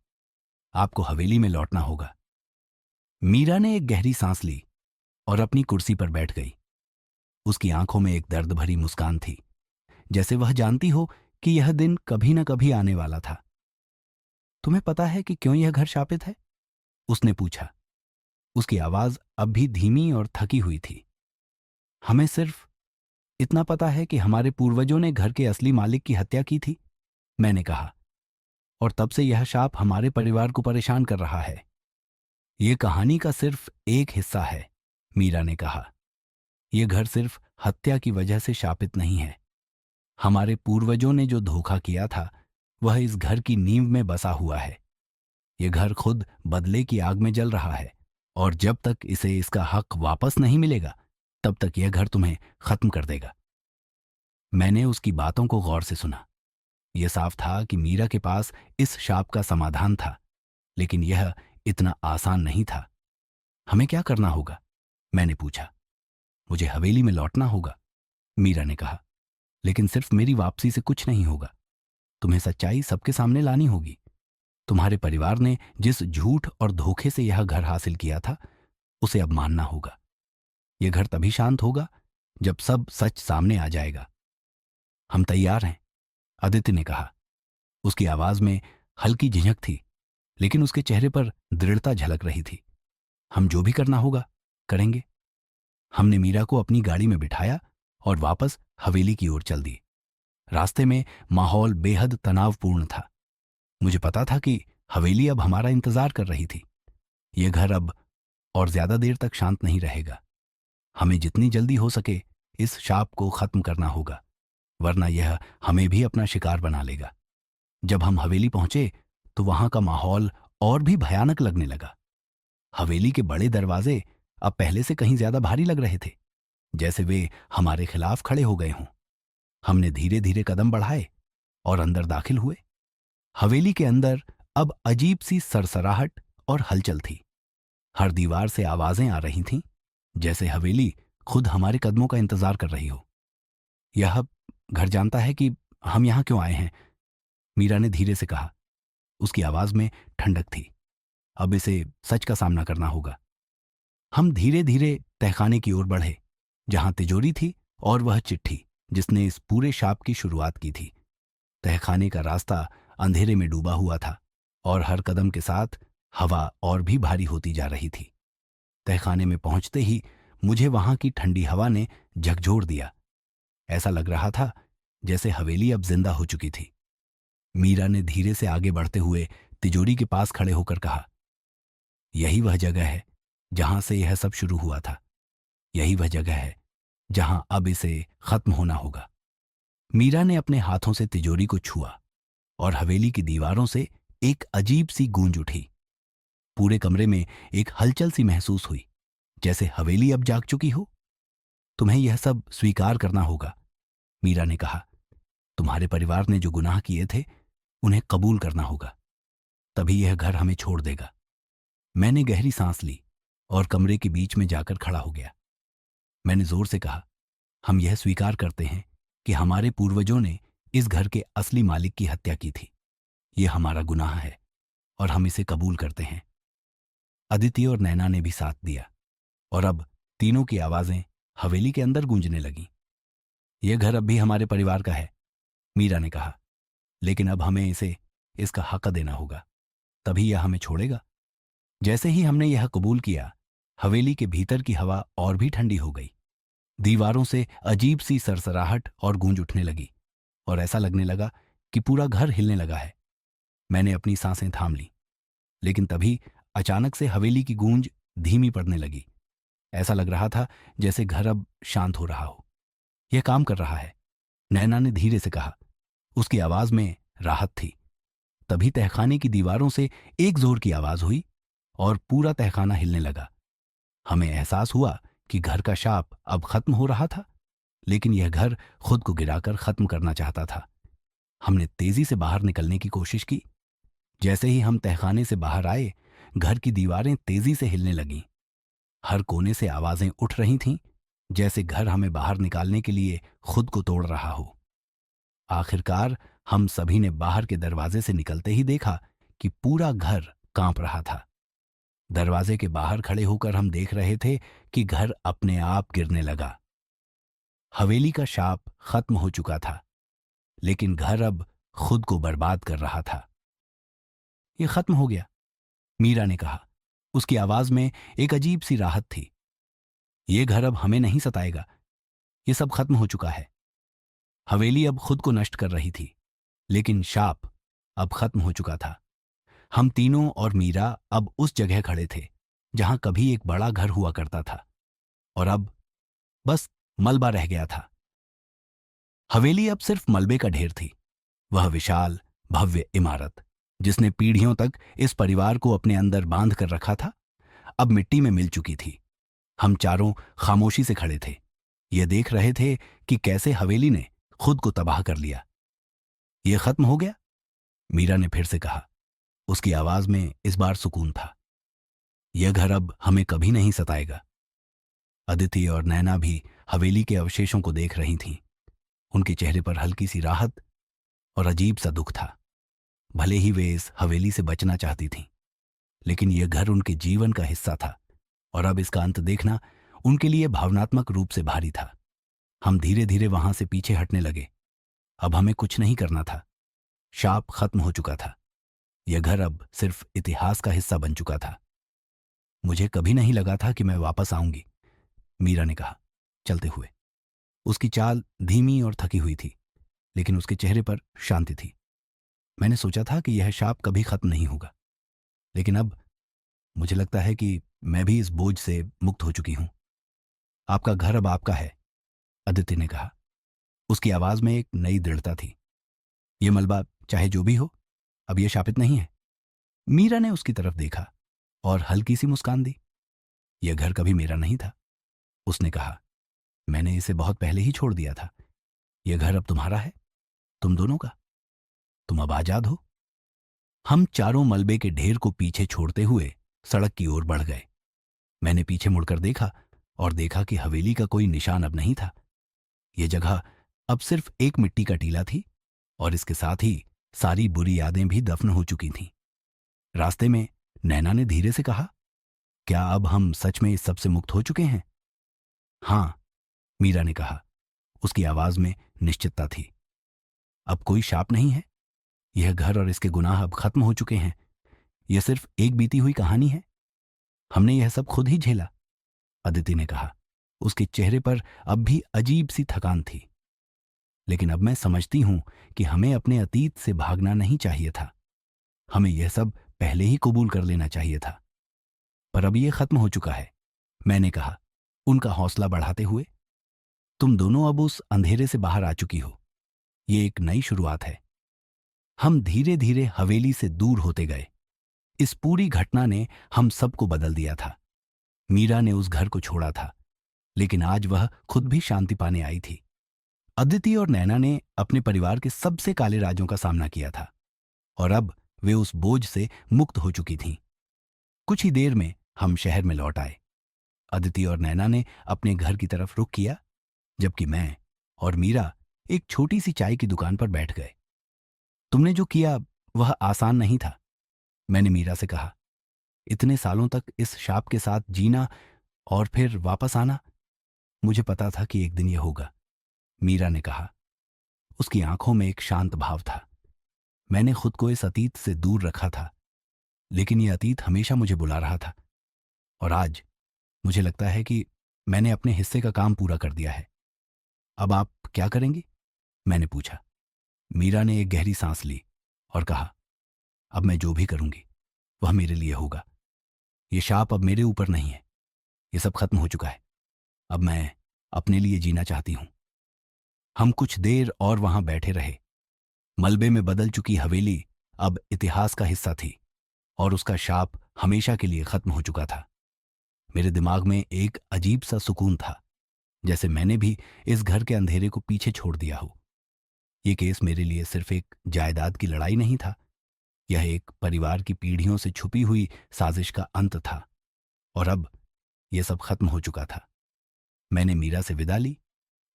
आपको हवेली में लौटना होगा। मीरा ने एक गहरी सांस ली और अपनी कुर्सी पर बैठ गई। उसकी आंखों में एक दर्द भरी मुस्कान थी, जैसे वह जानती हो कि यह दिन कभी न कभी आने वाला था। तुम्हें पता है कि क्यों यह घर शापित है? उसने पूछा। उसकी आवाज अब भी धीमी और थकी हुई थी। हमें सिर्फ इतना पता है कि हमारे पूर्वजों ने घर के असली मालिक की हत्या की थी, मैंने कहा, और तब से यह शाप हमारे परिवार को परेशान कर रहा है। यह कहानी का सिर्फ एक हिस्सा है, मीरा ने कहा। यह घर सिर्फ हत्या की वजह से शापित नहीं है। हमारे पूर्वजों ने जो धोखा किया था वह इस घर की नींव में बसा हुआ है। यह घर खुद बदले की आग में जल रहा है, और जब तक इसे इसका हक वापस नहीं मिलेगा तब तक यह घर तुम्हें खत्म कर देगा। मैंने उसकी बातों को गौर से सुना। यह साफ था कि मीरा के पास इस शाप का समाधान था, लेकिन यह इतना आसान नहीं था। हमें क्या करना होगा? मैंने पूछा। मुझे हवेली में लौटना होगा, मीरा ने कहा, लेकिन सिर्फ मेरी वापसी से कुछ नहीं होगा। तुम्हें सच्चाई सबके सामने लानी होगी। तुम्हारे परिवार ने जिस झूठ और धोखे से यह घर हासिल किया था उसे अब मानना होगा। यह घर तभी शांत होगा जब सब सच सामने आ जाएगा। हम तैयार हैं, आदित्य ने कहा। उसकी आवाज में हल्की झिझक थी, लेकिन उसके चेहरे पर दृढ़ता झलक रही थी। हम जो भी करना होगा करेंगे। हमने मीरा को अपनी गाड़ी में बिठाया और वापस हवेली की ओर चल दिए। रास्ते में माहौल बेहद तनावपूर्ण था। मुझे पता था कि हवेली अब हमारा इंतजार कर रही थी। यह घर अब और ज्यादा देर तक शांत नहीं रहेगा। हमें जितनी जल्दी हो सके इस शाप को खत्म करना होगा, वरना यह हमें भी अपना शिकार बना लेगा। जब हम हवेली पहुंचे तो वहां का माहौल और भी भयानक लगने लगा। हवेली के बड़े दरवाजे अब पहले से कहीं ज्यादा भारी लग रहे थे, जैसे वे हमारे खिलाफ खड़े हो गए हों। हमने धीरे धीरे कदम बढ़ाए और अंदर दाखिल हुए। हवेली के अंदर अब अजीब सी सरसराहट और हलचल थी। हर दीवार से आवाजें आ रही थीं, जैसे हवेली खुद हमारे कदमों का इंतजार कर रही हो। यह घर जानता है कि हम यहां क्यों आए हैं, मीरा ने धीरे से कहा। उसकी आवाज में ठंडक थी। अब इसे सच का सामना करना होगा। हम धीरे धीरे तहखाने की ओर बढ़े, जहां तिजोरी थी और वह चिट्ठी जिसने इस पूरे शाप की शुरुआत की थी। तहखाने का रास्ता अंधेरे में डूबा हुआ था और हर कदम के साथ हवा और भी भारी होती जा रही थी। तहखाने में पहुंचते ही मुझे वहां की ठंडी हवा ने झकझोर दिया। ऐसा लग रहा था जैसे हवेली अब जिंदा हो चुकी थी। मीरा ने धीरे से आगे बढ़ते हुए तिजोरी के पास खड़े होकर कहा, यही वह जगह है जहां से यह सब शुरू हुआ था। यही वह जगह है जहां अब इसे खत्म होना होगा। मीरा ने अपने हाथों से तिजोरी को छुआ और हवेली की दीवारों से एक अजीब सी गूंज उठी। पूरे कमरे में एक हलचल सी महसूस हुई, जैसे हवेली अब जाग चुकी हो। तुम्हें यह सब स्वीकार करना होगा, मीरा ने कहा। तुम्हारे परिवार ने जो गुनाह किए थे उन्हें कबूल करना होगा, तभी यह घर हमें छोड़ देगा। मैंने गहरी सांस ली और कमरे के बीच में जाकर खड़ा हो गया। मैंने जोर से कहा, हम यह स्वीकार करते हैं कि हमारे पूर्वजों ने इस घर के असली मालिक की हत्या की थी। यह हमारा गुनाह है और हम इसे कबूल करते हैं। अदिति और नैना ने भी साथ दिया और अब तीनों की आवाजें हवेली के अंदर गूंजने लगीं। यह घर अब भी हमारे परिवार का है, मीरा ने कहा, लेकिन अब हमें इसे इसका हक देना होगा, तभी यह हमें छोड़ेगा। जैसे ही हमने यह कबूल किया, हवेली के भीतर की हवा और भी ठंडी हो गई। दीवारों से अजीब सी सरसराहट और गूंज उठने लगी और ऐसा लगने लगा कि पूरा घर हिलने लगा है। मैंने अपनी सांसें थाम ली, लेकिन तभी अचानक से हवेली की गूंज धीमी पड़ने लगी। ऐसा लग रहा था जैसे घर अब शांत हो रहा हो। यह काम कर रहा है, नैना ने धीरे से कहा। उसकी आवाज में राहत थी। तभी तहखाने की दीवारों से एक जोर की आवाज हुई और पूरा तहखाना हिलने लगा। हमें एहसास हुआ कि घर का शाप अब खत्म हो रहा था, लेकिन यह घर खुद को गिराकर खत्म करना चाहता था। हमने तेजी से बाहर निकलने की कोशिश की। जैसे ही हम तहखाने से बाहर आए, घर की दीवारें तेजी से हिलने लगीं। हर कोने से आवाजें उठ रही थीं, जैसे घर हमें बाहर निकालने के लिए खुद को तोड़ रहा हो। आखिरकार हम सभी ने बाहर के दरवाजे से निकलते ही देखा कि पूरा घर कांप रहा था। दरवाजे के बाहर खड़े होकर हम देख रहे थे कि घर अपने आप गिरने लगा। हवेली का शाप खत्म हो चुका था, लेकिन घर अब खुद को बर्बाद कर रहा था। यह खत्म हो गया, मीरा ने कहा। उसकी आवाज में एक अजीब सी राहत थी। यह घर अब हमें नहीं सताएगा, यह सब खत्म हो चुका है। हवेली अब खुद को नष्ट कर रही थी, लेकिन शाप अब खत्म हो चुका था। हम तीनों और मीरा अब उस जगह खड़े थे जहां कभी एक बड़ा घर हुआ करता था, और अब बस मलबा रह गया था। हवेली अब सिर्फ मलबे का ढेर थी। वह विशाल भव्य इमारत, जिसने पीढ़ियों तक इस परिवार को अपने अंदर बांध कर रखा था, अब मिट्टी में मिल चुकी थी। हम चारों खामोशी से खड़े थे, ये देख रहे थे कि कैसे हवेली ने खुद को तबाह कर लिया। यह खत्म हो गया, मीरा ने फिर से कहा। उसकी आवाज में इस बार सुकून था। यह घर अब हमें कभी नहीं सताएगा। अदिति और नैना भी हवेली के अवशेषों को देख रही थीं। उनके चेहरे पर हल्की सी राहत और अजीब सा दुख था। भले ही वे इस हवेली से बचना चाहती थीं, लेकिन यह घर उनके जीवन का हिस्सा था, और अब इसका अंत देखना उनके लिए भावनात्मक रूप से भारी था। हम धीरे धीरे वहां से पीछे हटने लगे। अब हमें कुछ नहीं करना था। शाप खत्म हो चुका था। यह घर अब सिर्फ इतिहास का हिस्सा बन चुका था। मुझे कभी नहीं लगा था कि मैं वापस आऊंगी, मीरा ने कहा, चलते हुए। उसकी चाल धीमी और थकी हुई थी, लेकिन उसके चेहरे पर शांति थी। मैंने सोचा था कि यह शाप कभी खत्म नहीं होगा, लेकिन अब मुझे लगता है कि मैं भी इस बोझ से मुक्त हो चुकी हूं। आपका घर अब आपका है, अदिति ने कहा। उसकी आवाज में एक नई दृढ़ता थी। यह मलबा चाहे जो भी हो, अब यह शापित नहीं है। मीरा ने उसकी तरफ देखा और हल्की सी मुस्कान दी। यह घर कभी मेरा नहीं था, उसने कहा। मैंने इसे बहुत पहले ही छोड़ दिया था। यह घर अब तुम्हारा है, तुम दोनों का। तुम अब आजाद हो। हम चारों मलबे के ढेर को पीछे छोड़ते हुए सड़क की ओर बढ़ गए। मैंने पीछे मुड़कर देखा और देखा कि हवेली का कोई निशान अब नहीं था। यह जगह अब सिर्फ एक मिट्टी का टीला थी, और इसके साथ ही सारी बुरी यादें भी दफन हो चुकी थीं। रास्ते में नैना ने धीरे से कहा, क्या अब हम सच में इस सब से मुक्त हो चुके हैं? हां, मीरा ने कहा। उसकी आवाज में निश्चितता थी। अब कोई शाप नहीं है। यह घर और इसके गुनाह अब खत्म हो चुके हैं। यह सिर्फ एक बीती हुई कहानी है। हमने यह सब खुद ही झेला, अदिति ने कहा। उसके चेहरे पर अब भी अजीब सी थकान थी। लेकिन अब मैं समझती हूं कि हमें अपने अतीत से भागना नहीं चाहिए था। हमें यह सब पहले ही कबूल कर लेना चाहिए था। पर अब यह खत्म हो चुका है, मैंने कहा, उनका हौसला बढ़ाते हुए। तुम दोनों अब उस अंधेरे से बाहर आ चुकी हो। ये एक नई शुरुआत है। हम धीरे धीरे हवेली से दूर होते गए। इस पूरी घटना ने हम सबको बदल दिया था। मीरा ने उस घर को छोड़ा था, लेकिन आज वह खुद भी शांति पाने आई थी। अदिति और नैना ने अपने परिवार के सबसे काले राजों का सामना किया था, और अब वे उस बोझ से मुक्त हो चुकी थीं। कुछ ही देर में हम शहर में लौट आए। अदिति और नैना ने अपने घर की तरफ रुख किया, जबकि मैं और मीरा एक छोटी सी चाय की दुकान पर बैठ गए। तुमने जो किया वह आसान नहीं था, मैंने मीरा से कहा। इतने सालों तक इस शाप के साथ जीना और फिर वापस आना, मुझे पता था कि एक दिन यह होगा, मीरा ने कहा। उसकी आंखों में एक शांत भाव था। मैंने खुद को इस अतीत से दूर रखा था, लेकिन यह अतीत हमेशा मुझे बुला रहा था, और आज मुझे लगता है कि मैंने अपने हिस्से का काम पूरा कर दिया है। अब आप क्या करेंगी? मैंने पूछा। मीरा ने एक गहरी सांस ली और कहा, अब मैं जो भी करूंगी वह मेरे लिए होगा। यह शाप अब मेरे ऊपर नहीं है। यह सब खत्म हो चुका है। अब मैं अपने लिए जीना चाहती हूं। हम कुछ देर और वहां बैठे रहे। मलबे में बदल चुकी हवेली अब इतिहास का हिस्सा थी, और उसका शाप हमेशा के लिए खत्म हो चुका था। मेरे दिमाग में एक अजीब सा सुकून था, जैसे मैंने भी इस घर के अंधेरे को पीछे छोड़ दिया हो। यह केस मेरे लिए सिर्फ एक जायदाद की लड़ाई नहीं था, यह एक परिवार की पीढ़ियों से छुपी हुई साजिश का अंत था, और अब यह सब खत्म हो चुका था। मैंने मीरा से विदा ली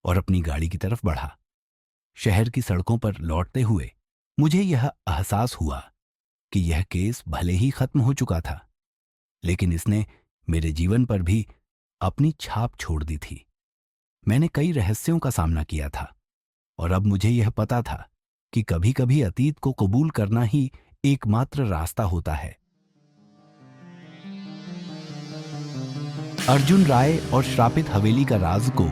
और अपनी गाड़ी की तरफ बढ़ा। शहर की सड़कों पर लौटते हुए मुझे यह एहसास हुआ कि यह केस भले ही खत्म हो चुका था, लेकिन इसने मेरे जीवन पर भी अपनी छाप छोड़ दी थी। मैंने कई रहस्यों का सामना किया था और अब मुझे यह पता था कि कभी कभी अतीत को कबूल करना ही एकमात्र रास्ता होता है। अर्जुन राय और श्रापित हवेली का राज को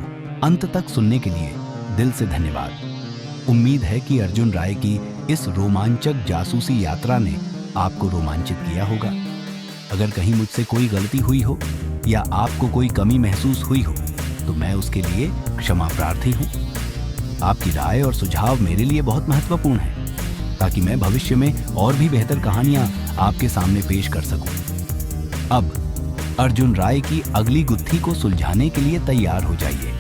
अंत तक सुनने के लिए दिल से धन्यवाद। उम्मीद है कि अर्जुन राय की इस रोमांचक जासूसी यात्रा ने आपको रोमांचित किया होगा। अगर कहीं मुझसे कोई गलती हुई हो या आपको कोई कमी महसूस हुई हो तो मैं उसके लिए क्षमा प्रार्थी हूँ। आपकी राय और सुझाव मेरे लिए बहुत महत्वपूर्ण है ताकि मैं भविष्य में और भी बेहतर कहानियां आपके सामने पेश कर सकूं। अब अर्जुन राय की अगली गुत्थी को सुलझाने के लिए तैयार हो जाइए,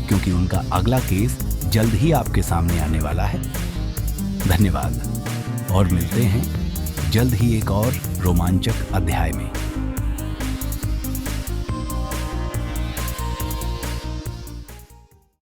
क्योंकि उनका अगला केस जल्द ही आपके सामने आने वाला है। धन्यवाद और मिलते हैं जल्द ही एक और रोमांचक अध्याय में।